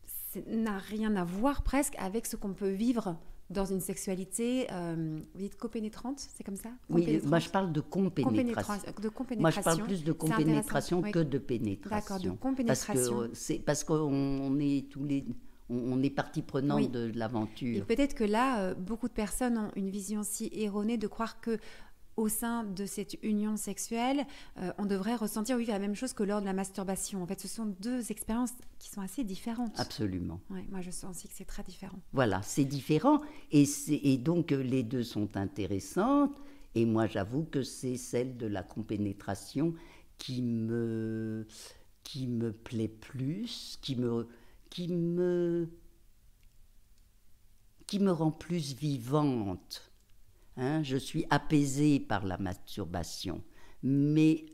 ça n'a rien à voir presque avec ce qu'on peut vivre dans une sexualité, vous dites copénétrante, c'est comme ça? Oui, moi je parle de compénétration. De compénétration. Moi je parle plus de compénétration que de pénétration. D'accord, de compénétration. Parce qu'on est on est partie prenante de l'aventure. Et peut-être que là, beaucoup de personnes ont une vision si erronée de croire que au sein de cette union sexuelle, on devrait ressentir vivre la même chose que lors de la masturbation. En fait, ce sont deux expériences qui sont assez différentes. Absolument. Ouais, moi, je sens aussi que c'est très différent. Voilà, c'est différent. Et donc, les deux sont intéressantes. Et moi, j'avoue que c'est celle de la compénétration qui qui me plaît plus, qui me rend plus vivante. Hein, je suis apaisée par la masturbation, mais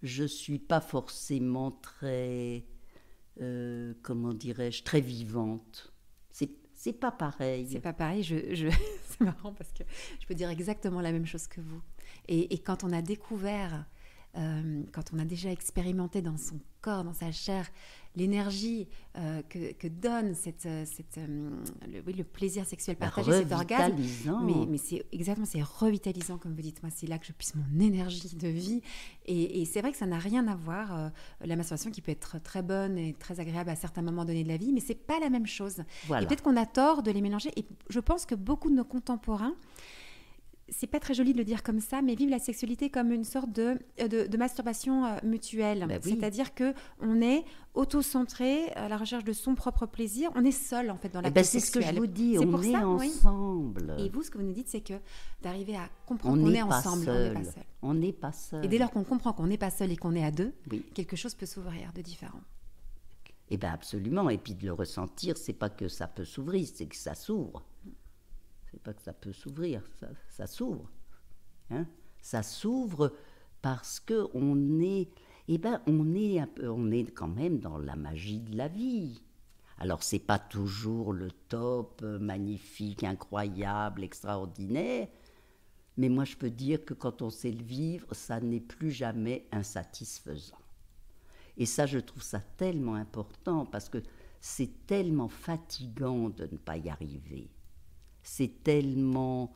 je ne suis pas forcément très, comment dirais-je, très vivante. C'est pas pareil. C'est pas pareil, c'est marrant parce que je peux dire exactement la même chose que vous. Et quand on a découvert, quand on a déjà expérimenté dans son corps, dans sa chair, l'énergie que donne le plaisir sexuel partagé, cet orgasme. Mais c'est exactement, c'est revitalisant, comme vous dites. Moi, c'est là que je puisse mon énergie de vie. Et c'est vrai que ça n'a rien à voir, la masturbation qui peut être très bonne et très agréable à certains moments donnés de la vie, mais c'est pas la même chose. Voilà. Et peut-être qu'on a tort de les mélanger. Et je pense que beaucoup de nos contemporains, c'est pas très joli de le dire comme ça, mais vivent la sexualité comme une sorte de masturbation mutuelle. Ben oui. C'est-à-dire qu'on est auto-centré à la recherche de son propre plaisir. On est seul, en fait, dans l'acte sexuel. C'est ce que je vous dis, c'est on est ça, ensemble. Oui. Et vous, ce que vous nous dites, c'est que d'arriver à comprendre qu'on est ensemble, on n'est pas seul. On n'est pas seul. Et dès lors qu'on comprend qu'on n'est pas seul et qu'on est à deux, oui. quelque chose peut s'ouvrir de différent. Eh bien, absolument. Et puis de le ressentir, c'est pas que ça peut s'ouvrir, c'est que ça s'ouvre. C'est pas que ça peut s'ouvrir, ça s'ouvre. Hein, ça s'ouvre parce que on est quand même dans la magie de la vie. Alors c'est pas toujours le top, magnifique, incroyable, extraordinaire, mais moi je peux dire que quand on sait le vivre, ça n'est plus jamais insatisfaisant. Et ça, je trouve ça tellement important parce que c'est tellement fatigant de ne pas y arriver. C'est tellement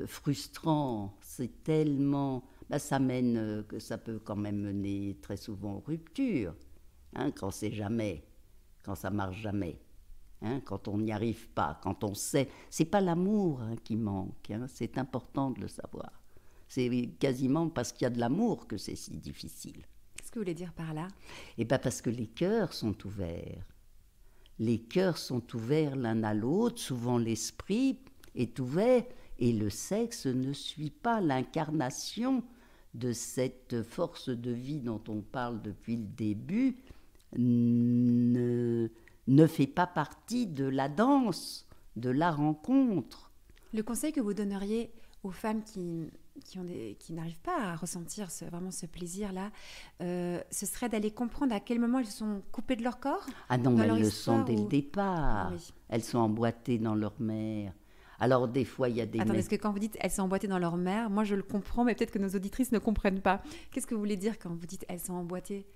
frustrant, c'est tellement... ça mène, que ça peut quand même mener très souvent aux ruptures, hein, quand ça marche jamais, hein, quand on n'y arrive pas, quand on sait... C'est pas l'amour qui manque, hein, c'est important de le savoir. C'est quasiment parce qu'il y a de l'amour que c'est si difficile. Qu'est-ce que vous voulez dire par là ? Eh bien parce que les cœurs sont ouverts. Les cœurs sont ouverts l'un à l'autre, souvent l'esprit est ouvert, et le sexe ne suit pas l'incarnation de cette force de vie dont on parle depuis le début, ne fait pas partie de la danse, de la rencontre. Le conseil que vous donneriez aux femmes qui n'arrivent pas à ressentir vraiment ce plaisir-là, ce serait d'aller comprendre à quel moment elles sont coupées de leur corps ? Ah non, mais elles le sont dès le départ. Oui. Elles sont emboîtées dans leur mère. Alors des fois, il y a des... Attendez, parce que quand vous dites « elles sont emboîtées dans leur mère », moi je le comprends, mais peut-être que nos auditrices ne comprennent pas. Qu'est-ce que vous voulez dire quand vous dites « elles sont emboîtées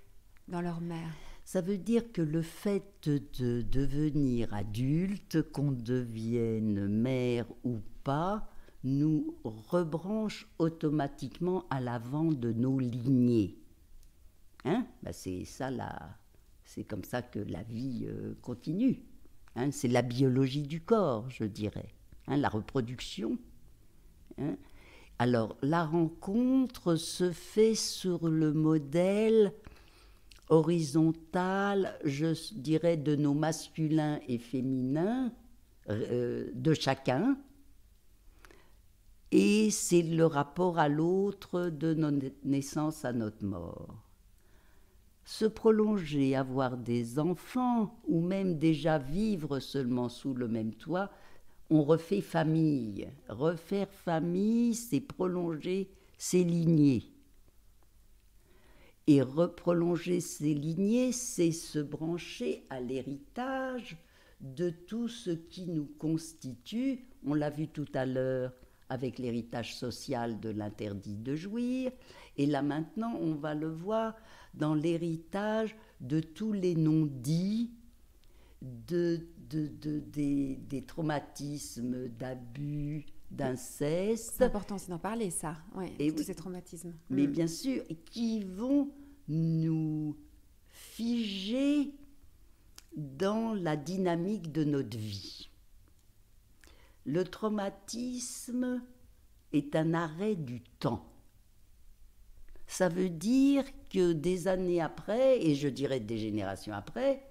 dans leur mère » ? Ça veut dire que le fait de devenir adulte, qu'on devienne mère ou pas, nous rebranche automatiquement à l'avant de nos lignées. Hein ? C'est ça, c'est comme ça que la vie continue. Hein ? C'est la biologie du corps, je dirais. Hein ? La reproduction. Hein ? Alors, la rencontre se fait sur le modèle horizontal, je dirais, de nos masculins et féminins, de chacun. Et c'est le rapport à l'autre de notre naissance à notre mort. Se prolonger, avoir des enfants, ou même déjà vivre seulement sous le même toit, on refait famille. Refaire famille, c'est prolonger ses lignées. Et reprolonger ses lignées, c'est se brancher à l'héritage de tout ce qui nous constitue. On l'a vu tout à l'heure avec l'héritage social de l'interdit de jouir. Et là maintenant, on va le voir dans l'héritage de tous les non-dits, des traumatismes d'abus, d'inceste. C'est important aussi d'en parler, ça, et tous ces traumatismes. Mais bien sûr, qui vont nous figer dans la dynamique de notre vie. Le traumatisme est un arrêt du temps. Ça veut dire que des années après, et je dirais des générations après,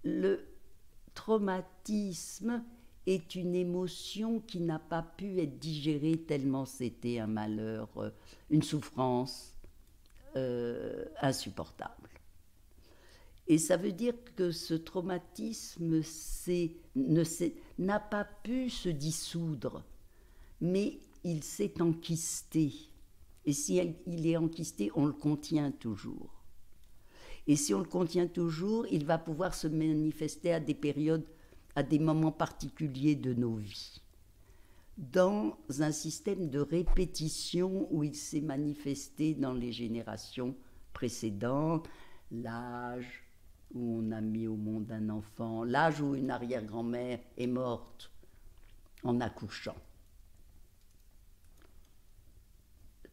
le traumatisme est une émotion qui n'a pas pu être digérée tellement c'était un malheur, une souffrance insupportable. Et ça veut dire que ce traumatisme n'a pas pu se dissoudre, mais il s'est enquisté. Et si il est enquisté, on le contient toujours. Et si on le contient toujours, il va pouvoir se manifester à des périodes, à des moments particuliers de nos vies. Dans un système de répétition où il s'est manifesté dans les générations précédentes, l'âge où on a mis au monde un enfant, l'âge où une arrière-grand-mère est morte en accouchant.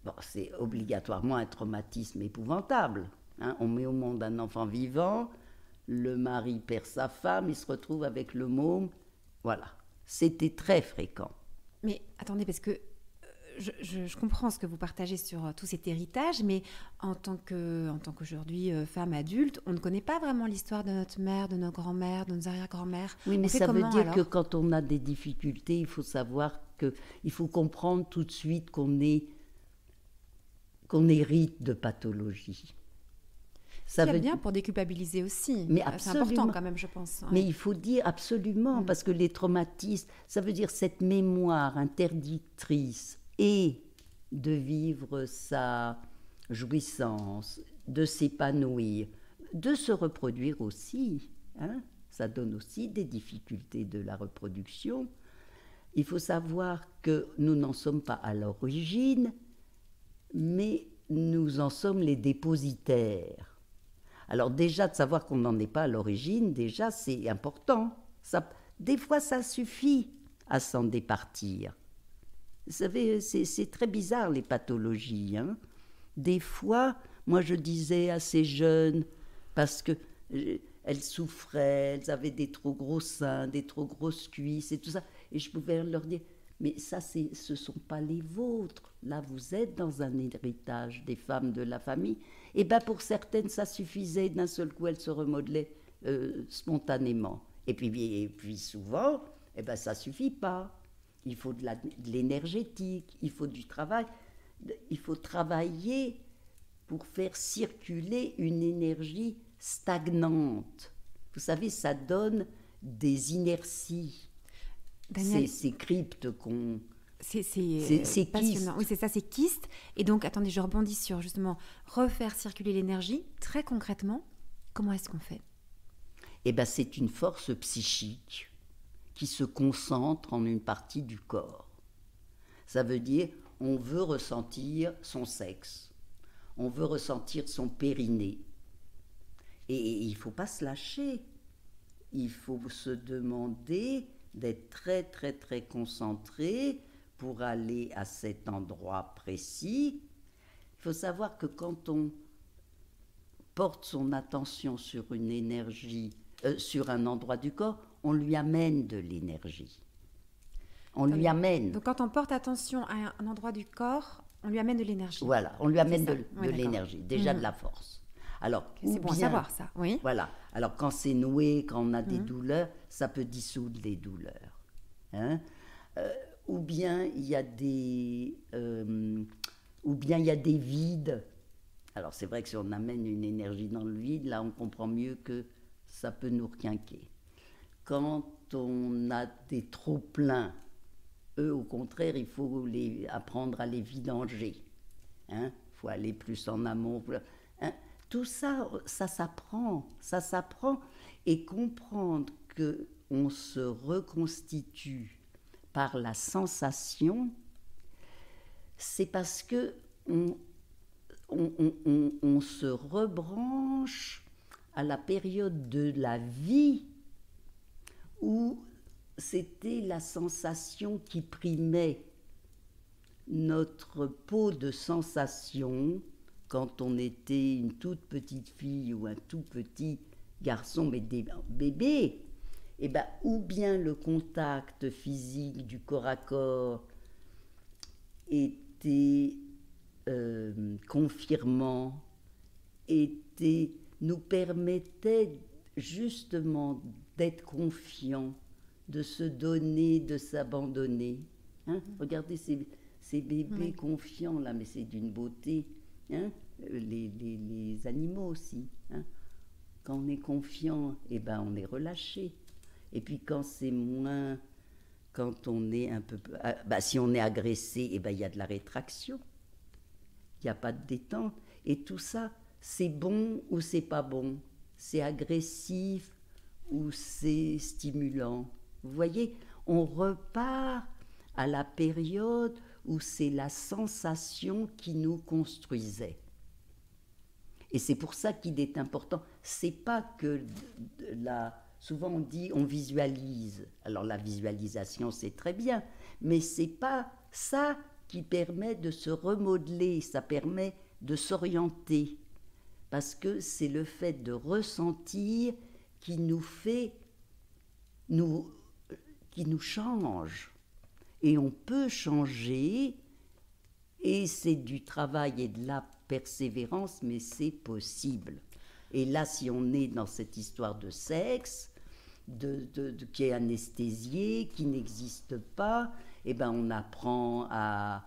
Bon, c'est obligatoirement un traumatisme épouvantable. Hein. On met au monde un enfant vivant, le mari perd sa femme, il se retrouve avec le môme. Voilà, c'était très fréquent. Mais attendez, parce que je comprends ce que vous partagez sur tout cet héritage, mais en tant qu'aujourd'hui femme adulte, on ne connaît pas vraiment l'histoire de notre mère, de nos grands-mères, de nos arrière-grands-mères. Oui, mais ça veut dire que quand on a des difficultés, il faut savoir il faut comprendre tout de suite qu'on hérite de pathologies. Ça veut bien pour déculpabiliser aussi. Mais c'est important quand même, je pense. Ouais. Mais il faut dire absolument, parce que les traumatismes, ça veut dire cette mémoire interdictrice et de vivre sa jouissance, de s'épanouir, de se reproduire aussi. Hein. Ça donne aussi des difficultés de la reproduction. Il faut savoir que nous n'en sommes pas à l'origine, mais nous en sommes les dépositaires. Alors déjà, de savoir qu'on n'en est pas à l'origine, déjà, c'est important. Des fois, ça suffit à s'en départir. Vous savez, c'est très bizarre, les pathologies. Hein. Des fois, moi, je disais à ces jeunes, parce qu'elles souffraient, elles avaient des trop gros seins, des trop grosses cuisses et tout ça, et je pouvais leur dire, mais ça, ce ne sont pas les vôtres. Là, vous êtes dans un héritage des femmes de la famille. Et bien, pour certaines, ça suffisait. D'un seul coup, elles se remodelaient spontanément. Et puis souvent, ça ne suffit pas. Il faut de l'énergétique, il faut du travail. Il faut travailler pour faire circuler une énergie stagnante. Vous savez, ça donne des inerties. Daniel, ces cryptes qu'on... C'est passionnant. Oui, c'est ça, c'est kyste. Et donc, attendez, je rebondis sur justement refaire circuler l'énergie. Très concrètement, comment est-ce qu'on fait ? C'est une force psychique qui se concentre en une partie du corps. Ça veut dire, on veut ressentir son sexe, on veut ressentir son périnée. Et il ne faut pas se lâcher. Il faut se demander d'être très, très, très concentré pour aller à cet endroit précis. Il faut savoir que quand on porte son attention sur une énergie, sur un endroit du corps, on lui amène de l'énergie. Lui amène. Donc quand on porte attention à un endroit du corps, on lui amène de l'énergie. Voilà, on lui amène de l'énergie, déjà de la force. Alors, c'est bon à savoir ça, oui. Voilà. Alors quand c'est noué, quand on a des douleurs, ça peut dissoudre les douleurs. Hein. Ou bien il y a des vides. Alors c'est vrai que si on amène une énergie dans le vide, là on comprend mieux que ça peut nous requinquer. Quand on a des trop-pleins, eux au contraire, il faut apprendre à les vidanger. Hein. Faut aller plus en amont. Hein. Tout ça, ça s'apprend, et comprendre qu'on se reconstitue par la sensation, c'est parce que on se rebranche à la période de la vie où c'était la sensation qui primait. Notre pot de sensation, quand on était une toute petite fille ou un tout petit garçon, mais des bébés, ou bien le contact physique du corps à corps était confirmant, nous permettait justement d'être confiants, de se donner, de s'abandonner. Hein? Regardez ces bébés confiants là, mais c'est d'une beauté. hein, les animaux aussi. Hein. Quand on est confiant, eh ben, on est relâché. Et puis quand c'est moins, quand on est un peu... si on est agressé, eh ben, il y a de la rétraction. Il n'y a pas de détente. Et tout ça, c'est bon ou c'est pas bon. C'est agressif ou c'est stimulant. Vous voyez, on repart à la période où c'est la sensation qui nous construisait. Et c'est pour ça qu'il est important. C'est pas que souvent on dit on visualise. Alors la visualisation c'est très bien, mais c'est pas ça qui permet de se remodeler. Ça permet de s'orienter, parce que c'est le fait de ressentir qui nous change. Et on peut changer, et c'est du travail et de la persévérance, mais c'est possible. Et là, si on est dans cette histoire de sexe, qui est anesthésié, qui n'existe pas, eh ben on apprend à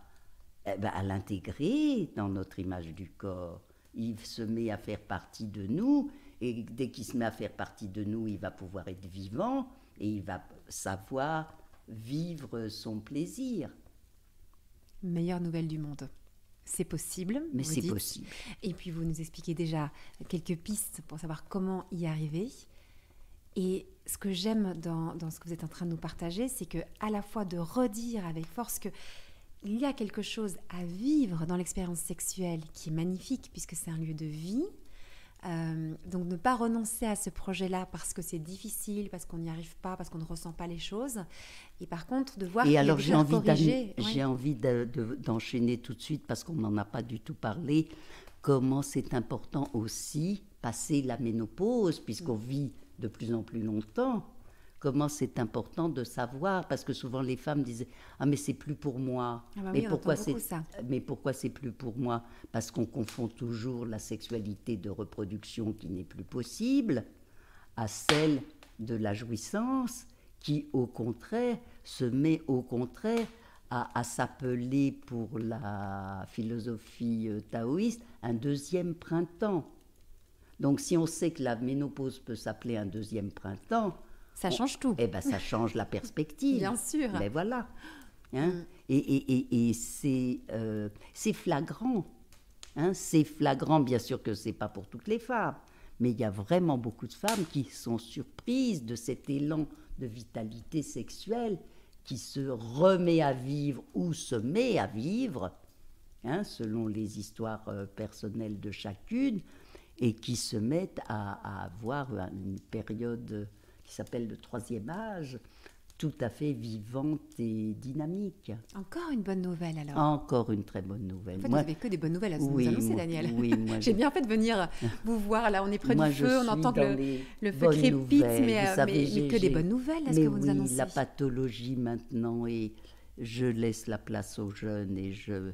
l'intégrer dans notre image du corps. Il se met à faire partie de nous, et dès qu'il se met à faire partie de nous, il va pouvoir être vivant, et il va savoir vivre son plaisir. Meilleure nouvelle du monde. C'est possible. Mais c'est possible. Et puis vous nous expliquez déjà quelques pistes pour savoir comment y arriver. Et ce que j'aime dans ce que vous êtes en train de nous partager, c'est que à la fois de redire avec force que il y a quelque chose à vivre dans l'expérience sexuelle qui est magnifique puisque c'est un lieu de vie. Donc ne pas renoncer à ce projet-là parce que c'est difficile, parce qu'on n'y arrive pas, parce qu'on ne ressent pas les choses. Et par contre, de voir qu'il y a des choses à corriger. J'ai envie d'enchaîner tout de suite, parce qu'on n'en a pas du tout parlé, comment c'est important aussi, passer la ménopause, puisqu'on vit de plus en plus longtemps, comment c'est important de savoir, parce que souvent les femmes disaient « Ah mais c'est plus pour moi mais pourquoi c'est plus pour moi ?» Parce qu'on confond toujours la sexualité de reproduction qui n'est plus possible à celle de la jouissance qui au contraire se met à s'appeler, pour la philosophie taoïste, un deuxième printemps. Donc si on sait que la ménopause peut s'appeler un deuxième printemps, ça change tout. Eh bien, ça change la perspective. Bien sûr. Mais voilà. Hein? Et c'est flagrant. Hein? C'est flagrant, bien sûr que ce n'est pas pour toutes les femmes, mais il y a vraiment beaucoup de femmes qui sont surprises de cet élan de vitalité sexuelle qui se remet à vivre ou se met à vivre, hein, selon les histoires personnelles de chacune, et qui se mettent à avoir une période qui s'appelle le troisième âge, tout à fait vivante et dynamique. Encore une bonne nouvelle alors. Encore une très bonne nouvelle. En fait, vous n'avez que des bonnes nouvelles à nous annoncer, Daniel. Oui, j'ai bien fait de venir vous voir. Là, on est près du feu, on entend que le feu crépite, mais que des bonnes nouvelles, est-ce que vous nous annoncez? La pathologie maintenant, et je laisse la place aux jeunes, et je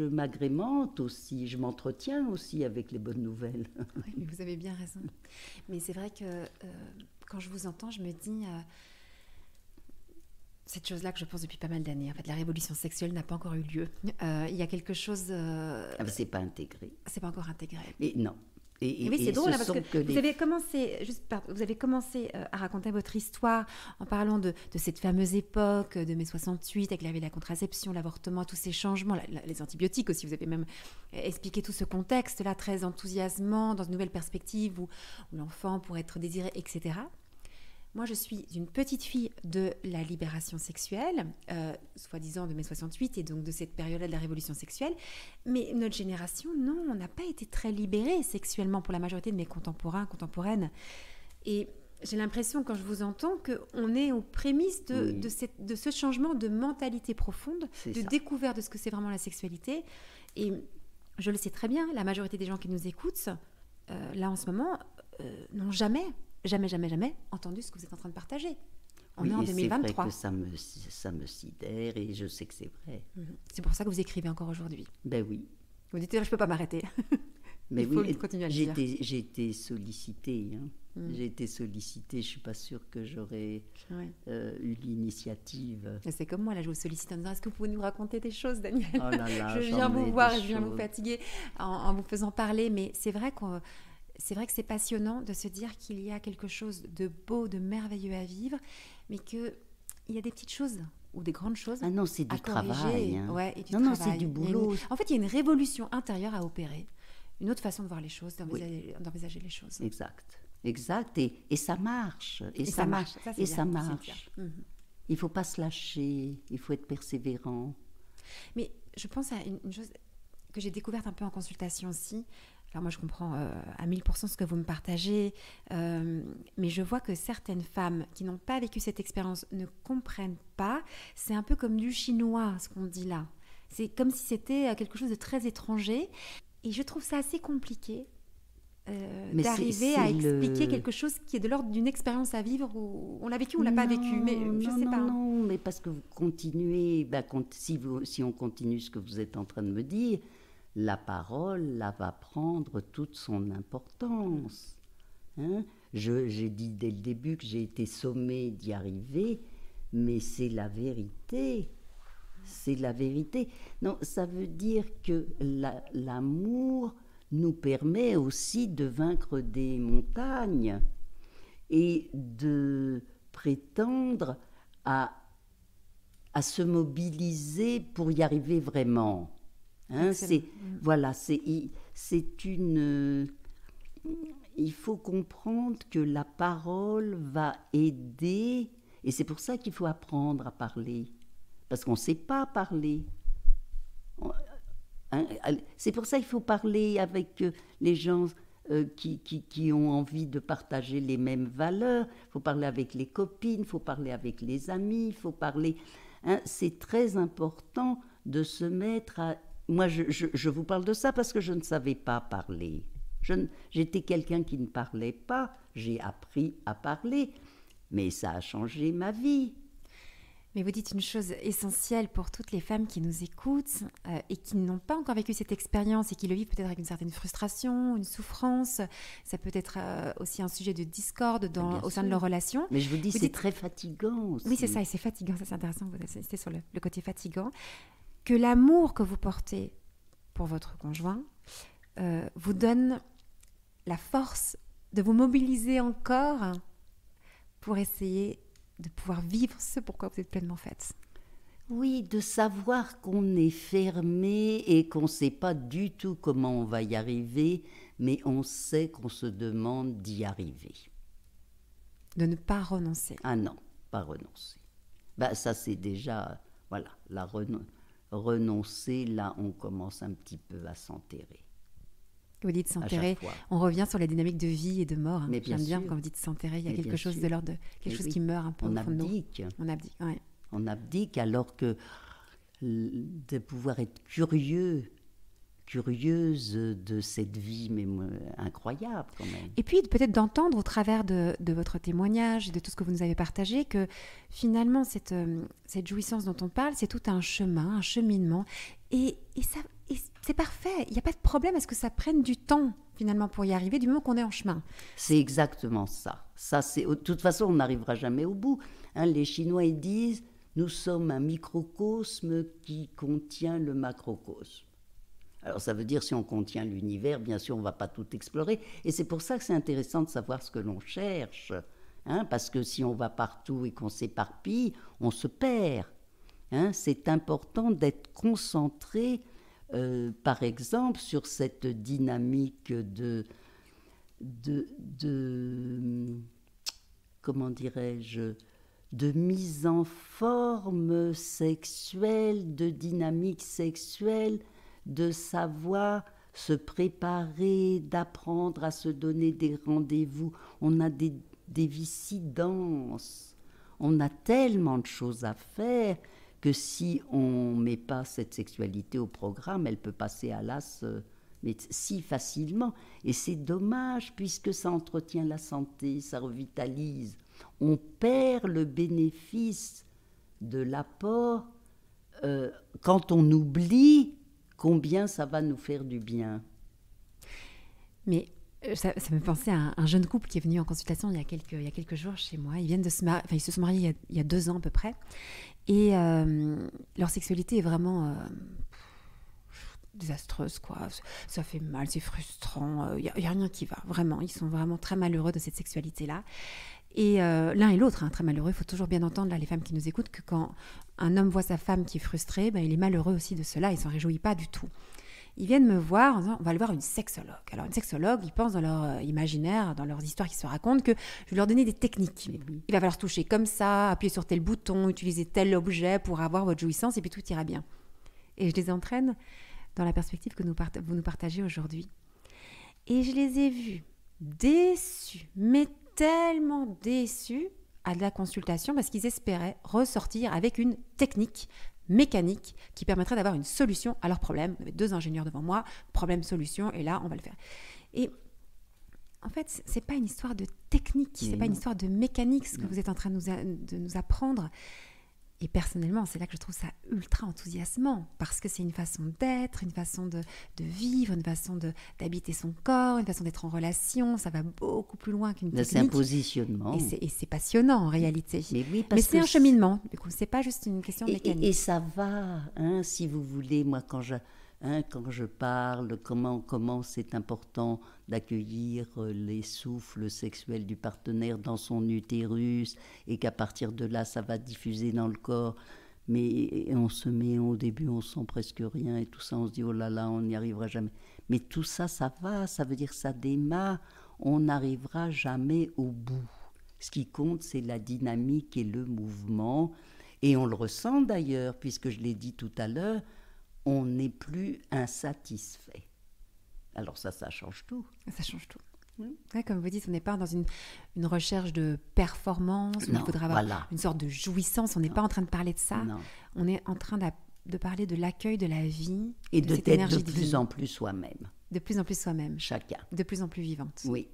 m'agrémente aussi, je m'entretiens aussi avec les bonnes nouvelles. Oui, mais vous avez bien raison. Mais c'est vrai que quand je vous entends, je me dis cette chose-là que je pense depuis pas mal d'années. En fait, la révolution sexuelle n'a pas encore eu lieu. Il y a quelque chose... c'est pas intégré. C'est pas encore intégré. Et non. Et oui, c'est drôle, parce que vous avez commencé à raconter votre histoire en parlant de cette fameuse époque de mai 68, avec la contraception, l'avortement, tous ces changements, les antibiotiques aussi. Vous avez même expliqué tout ce contexte-là très enthousiasmant, dans une nouvelle perspective où l'enfant pourrait être désiré, etc. Moi, je suis une petite fille de la libération sexuelle, soi-disant de mai 68, et donc de cette période-là de la révolution sexuelle. Mais notre génération, non, on n'a pas été très libérés sexuellement pour la majorité de mes contemporaines. Et j'ai l'impression, quand je vous entends, qu'on est aux prémices de ce changement de mentalité profonde, découverte de ce que c'est vraiment la sexualité. Et je le sais très bien, la majorité des gens qui nous écoutent, là en ce moment, n'ont jamais entendu ce que vous êtes en train de partager. On est en 2023. C'est vrai que ça me sidère, et je sais que c'est vrai. C'est pour ça que vous écrivez encore aujourd'hui. Ben oui. Vous dites, je ne peux pas m'arrêter. Mais il faut oui, continuer à le dire. j'ai été sollicitée. Hein. J'ai été sollicitée. Je ne suis pas sûre que j'aurais eu l'initiative. C'est comme moi, là, je vous sollicite en disant, est-ce que vous pouvez nous raconter des choses, Daniel? Oh là là, je viens vous voir et je viens vous fatiguer en vous faisant parler. Mais c'est vrai que c'est passionnant de se dire qu'il y a quelque chose de beau, de merveilleux à vivre, mais qu'il y a des petites choses ou des grandes choses non, c'est du travail. Hein. Ouais, et du non, c'est du boulot. En fait, il y a une révolution intérieure à opérer, une autre façon de voir les choses, d'envisager les choses. Exact. Et ça marche. Et ça marche. Ça marche. Il ne faut pas se lâcher, il faut être persévérant. Mais je pense à une chose que j'ai découverte un peu en consultation aussi. Alors moi, je comprends à 1000% ce que vous me partagez, mais je vois que certaines femmes qui n'ont pas vécu cette expérience ne comprennent pas. C'est un peu comme du chinois, ce qu'on dit là. C'est comme si c'était quelque chose de très étranger. Et je trouve ça assez compliqué d'arriver à expliquer quelque chose qui est de l'ordre d'une expérience à vivre où on l'a vécu ou on ne l'a pas vécu. Mais je ne sais pas. Non, mais parce que vous continuez, si on continue ce que vous êtes en train de me dire, la parole, là, va prendre toute son importance. Hein? J'ai dit dès le début que j'ai été sommée d'y arriver, mais c'est la vérité. C'est la vérité. Non, ça veut dire que l'amour nous permet aussi de vaincre des montagnes et de prétendre à se mobiliser pour y arriver vraiment. Hein, il faut comprendre que la parole va aider, et c'est pour ça qu'il faut apprendre à parler, parce qu'on ne sait pas parler. C'est pour ça qu'il faut parler avec les gens qui ont envie de partager les mêmes valeurs. Il faut parler avec les copines, il faut parler avec les amis, il faut parler... Hein, c'est très important de se mettre à... Moi, je vous parle de ça parce que je ne savais pas parler. J'étais quelqu'un qui ne parlait pas. J'ai appris à parler, mais ça a changé ma vie. Mais vous dites une chose essentielle pour toutes les femmes qui nous écoutent et qui n'ont pas encore vécu cette expérience et qui le vivent peut-être avec une certaine frustration, une souffrance. Ça peut être aussi un sujet de discorde au sein de leur relation. Mais je vous dis, c'est très fatigant aussi. Oui, c'est ça, et c'est fatigant. Ça, c'est intéressant, vous insistez sur le côté fatigant. Que l'amour que vous portez pour votre conjoint vous donne la force de vous mobiliser encore pour essayer de pouvoir vivre ce pourquoi vous êtes pleinement faite. Oui, de savoir qu'on est fermé et qu'on ne sait pas du tout comment on va y arriver, mais on sait qu'on se demande d'y arriver. De ne pas renoncer. Ah non, pas renoncer. Ça c'est déjà, voilà, renoncer, là on commence un petit peu à s'enterrer. Vous dites s'enterrer, on revient sur la dynamique de vie et de mort. Hein. J'aime bien quand vous dites s'enterrer, il y a quelque chose de l'ordre de quelque chose qui meurt un peu au fond de nous. On abdique, ouais. On abdique alors que de pouvoir être curieuse de cette vie, mais incroyable quand même. Et puis peut-être d'entendre au travers de votre témoignage et de tout ce que vous nous avez partagé que finalement cette jouissance dont on parle, c'est tout un chemin, un cheminement. Et c'est parfait, il n'y a pas de problème à ce que ça prenne du temps finalement pour y arriver du moment qu'on est en chemin. C'est exactement ça. De toute façon, on n'arrivera jamais au bout. Hein, les Chinois, ils disent, nous sommes un microcosme qui contient le macrocosme. Alors ça veut dire si on contient l'univers, bien sûr on ne va pas tout explorer. Et c'est pour ça que c'est intéressant de savoir ce que l'on cherche. Hein, parce que si on va partout et qu'on s'éparpille, on se perd. Hein, c'est important d'être concentré, par exemple, sur cette dynamique comment dirais-je, de mise en forme sexuelle, de dynamique sexuelle, de savoir se préparer, d'apprendre à se donner des rendez-vous. On a des vies si denses, on a tellement de choses à faire que si on ne met pas cette sexualité au programme, elle peut passer à l'as mais si facilement. Et c'est dommage puisque ça entretient la santé, ça revitalise. On perd le bénéfice de l'apport quand on oublie combien ça va nous faire du bien. Mais ça me pensait à un jeune couple qui est venu en consultation il y a quelques jours chez moi. Ils se sont mariés il y a 2 ans à peu près. Et leur sexualité est vraiment désastreuse, quoi. Ça fait mal, c'est frustrant. Il y a rien qui va, vraiment. Ils sont vraiment très malheureux de cette sexualité-là. Et l'un et l'autre, très malheureux. Il faut toujours bien entendre, là, les femmes qui nous écoutent, que quand un homme voit sa femme qui est frustrée, il est malheureux aussi de cela. Il ne s'en réjouit pas du tout. Ils viennent me voir en disant, on va aller voir une sexologue. Alors, une sexologue, ils pensent dans leur imaginaire, dans leurs histoires qui se racontent, que je vais leur donner des techniques. Il va falloir se toucher comme ça, appuyer sur tel bouton, utiliser tel objet pour avoir votre jouissance, et puis tout ira bien. Et je les entraîne dans la perspective que vous nous partagez aujourd'hui. Et je les ai vus déçus, mais tellement déçus à la consultation, parce qu'ils espéraient ressortir avec une technique mécanique qui permettrait d'avoir une solution à leurs problèmes. Vous avez 2 ingénieurs devant moi, problème-solution, et là, on va le faire. Et en fait, c'est pas une histoire de technique, c'est pas une histoire de mécanique, ce que vous êtes en train de nous apprendre. Et personnellement, c'est là que je trouve ça ultra enthousiasmant, parce que c'est une façon d'être, une façon de vivre, une façon d'habiter son corps, une façon d'être en relation. Ça va beaucoup plus loin qu'une technique. C'est un positionnement. Et c'est passionnant en réalité. Mais c'est un cheminement. Du coup, c'est pas juste une question mécanique. Et ça va, si vous voulez, moi quand je parle, comment c'est important d'accueillir les souffles sexuels du partenaire dans son utérus, et qu'à partir de là, ça va diffuser dans le corps. Mais on se met, au début, on sent presque rien, et tout ça, on se dit, oh là là, on n'y arrivera jamais. Mais tout ça, ça va, ça veut dire ça démarre, on n'arrivera jamais au bout. Ce qui compte, c'est la dynamique et le mouvement. Et on le ressent d'ailleurs, puisque je l'ai dit tout à l'heure, on n'est plus insatisfait. Alors ça change tout. Ça change tout. Ouais, comme vous dites, on n'est pas dans une recherche de performance, où il faudra avoir une sorte de jouissance. On n'est pas en train de parler de ça. Non. On est en train de parler de l'accueil de la vie. Et de d'être de plus en plus soi-même. De plus en plus soi-même. Chacun. De plus en plus vivante. Oui.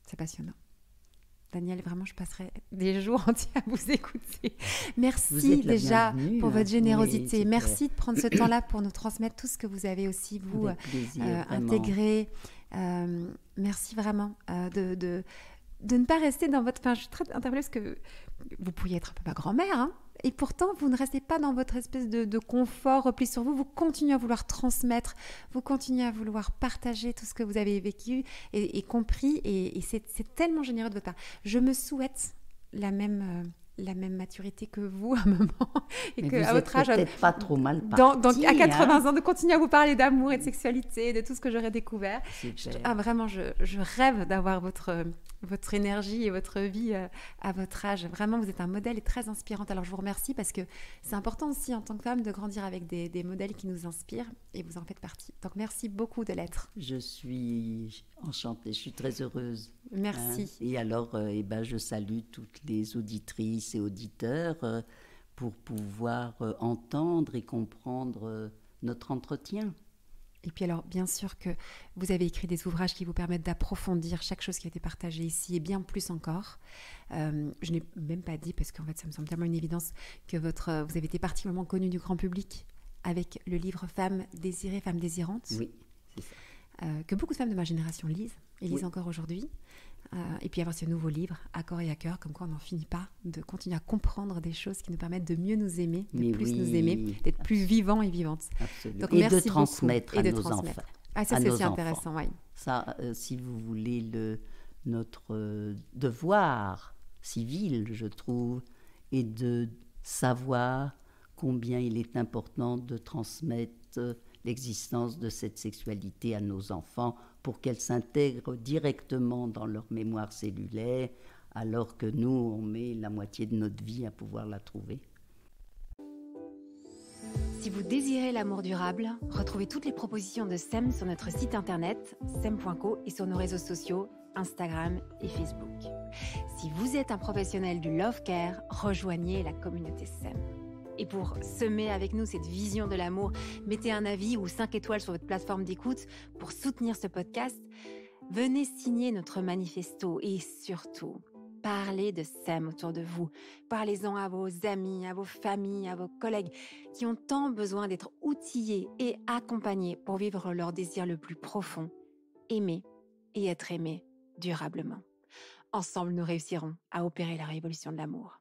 C'est passionnant. Danielle, vraiment, je passerai des jours entiers à vous écouter. Merci déjà pour votre générosité. Oui, merci de prendre ce temps-là pour nous transmettre tout ce que vous avez aussi, vous, intégré. Merci vraiment de ne pas rester dans votre... Enfin, je suis très interpellée parce que vous pourriez être un peu ma grand-mère, et pourtant, vous ne restez pas dans votre espèce de confort repli sur vous. Vous continuez à vouloir transmettre, vous continuez à vouloir partager tout ce que vous avez vécu et compris. Et c'est tellement généreux de votre part. Je me souhaite la même maturité que vous à un moment. Et qu'à votre âge, peut-être pas trop mal parti. À 80 ans, de continuer à vous parler d'amour et de sexualité, de tout ce que j'aurais découvert. Vraiment, je rêve d'avoir votre énergie et votre vie à votre âge. Vraiment, vous êtes un modèle et très inspirante. Alors, je vous remercie parce que c'est important aussi en tant que femme de grandir avec des modèles qui nous inspirent, et vous en faites partie. Donc, merci beaucoup de l'être. Je suis enchantée, je suis très heureuse. Merci. Et alors, je salue toutes les auditrices et auditeurs pour pouvoir entendre et comprendre notre entretien. Et puis alors, bien sûr que vous avez écrit des ouvrages qui vous permettent d'approfondir chaque chose qui a été partagée ici, et bien plus encore. Je n'ai même pas dit, parce qu'en fait, ça me semble tellement une évidence, que vous avez été particulièrement connue du grand public avec le livre Femmes désirées, femmes désirantes. Oui, c'est ça. Que beaucoup de femmes de ma génération lisent, et lisent encore aujourd'hui. Et puis avoir ce nouveau livre, À corps et à cœur, comme quoi on n'en finit pas de continuer à comprendre des choses qui nous permettent de mieux nous aimer, de plus nous aimer, d'être plus vivants et vivantes. Absolument. Donc, et de transmettre à nos enfants. Ah, ça, c'est aussi intéressant, oui. Ça, si vous voulez, notre devoir civil, je trouve, est de savoir combien il est important de transmettre l'existence de cette sexualité à nos enfants pour qu'elle s'intègre directement dans leur mémoire cellulaire, alors que nous, on met la moitié de notre vie à pouvoir la trouver. Si vous désirez l'amour durable, retrouvez toutes les propositions de SEM sur notre site internet, sem.co, et sur nos réseaux sociaux, Instagram et Facebook. Si vous êtes un professionnel du Love Care, rejoignez la communauté SEM. Et pour semer avec nous cette vision de l'amour, mettez un avis ou 5 étoiles sur votre plateforme d'écoute pour soutenir ce podcast. Venez signer notre manifesto et surtout, parlez de SEM autour de vous. Parlez-en à vos amis, à vos familles, à vos collègues qui ont tant besoin d'être outillés et accompagnés pour vivre leur désir le plus profond aimer et être aimé durablement. Ensemble, nous réussirons à opérer la révolution de l'amour.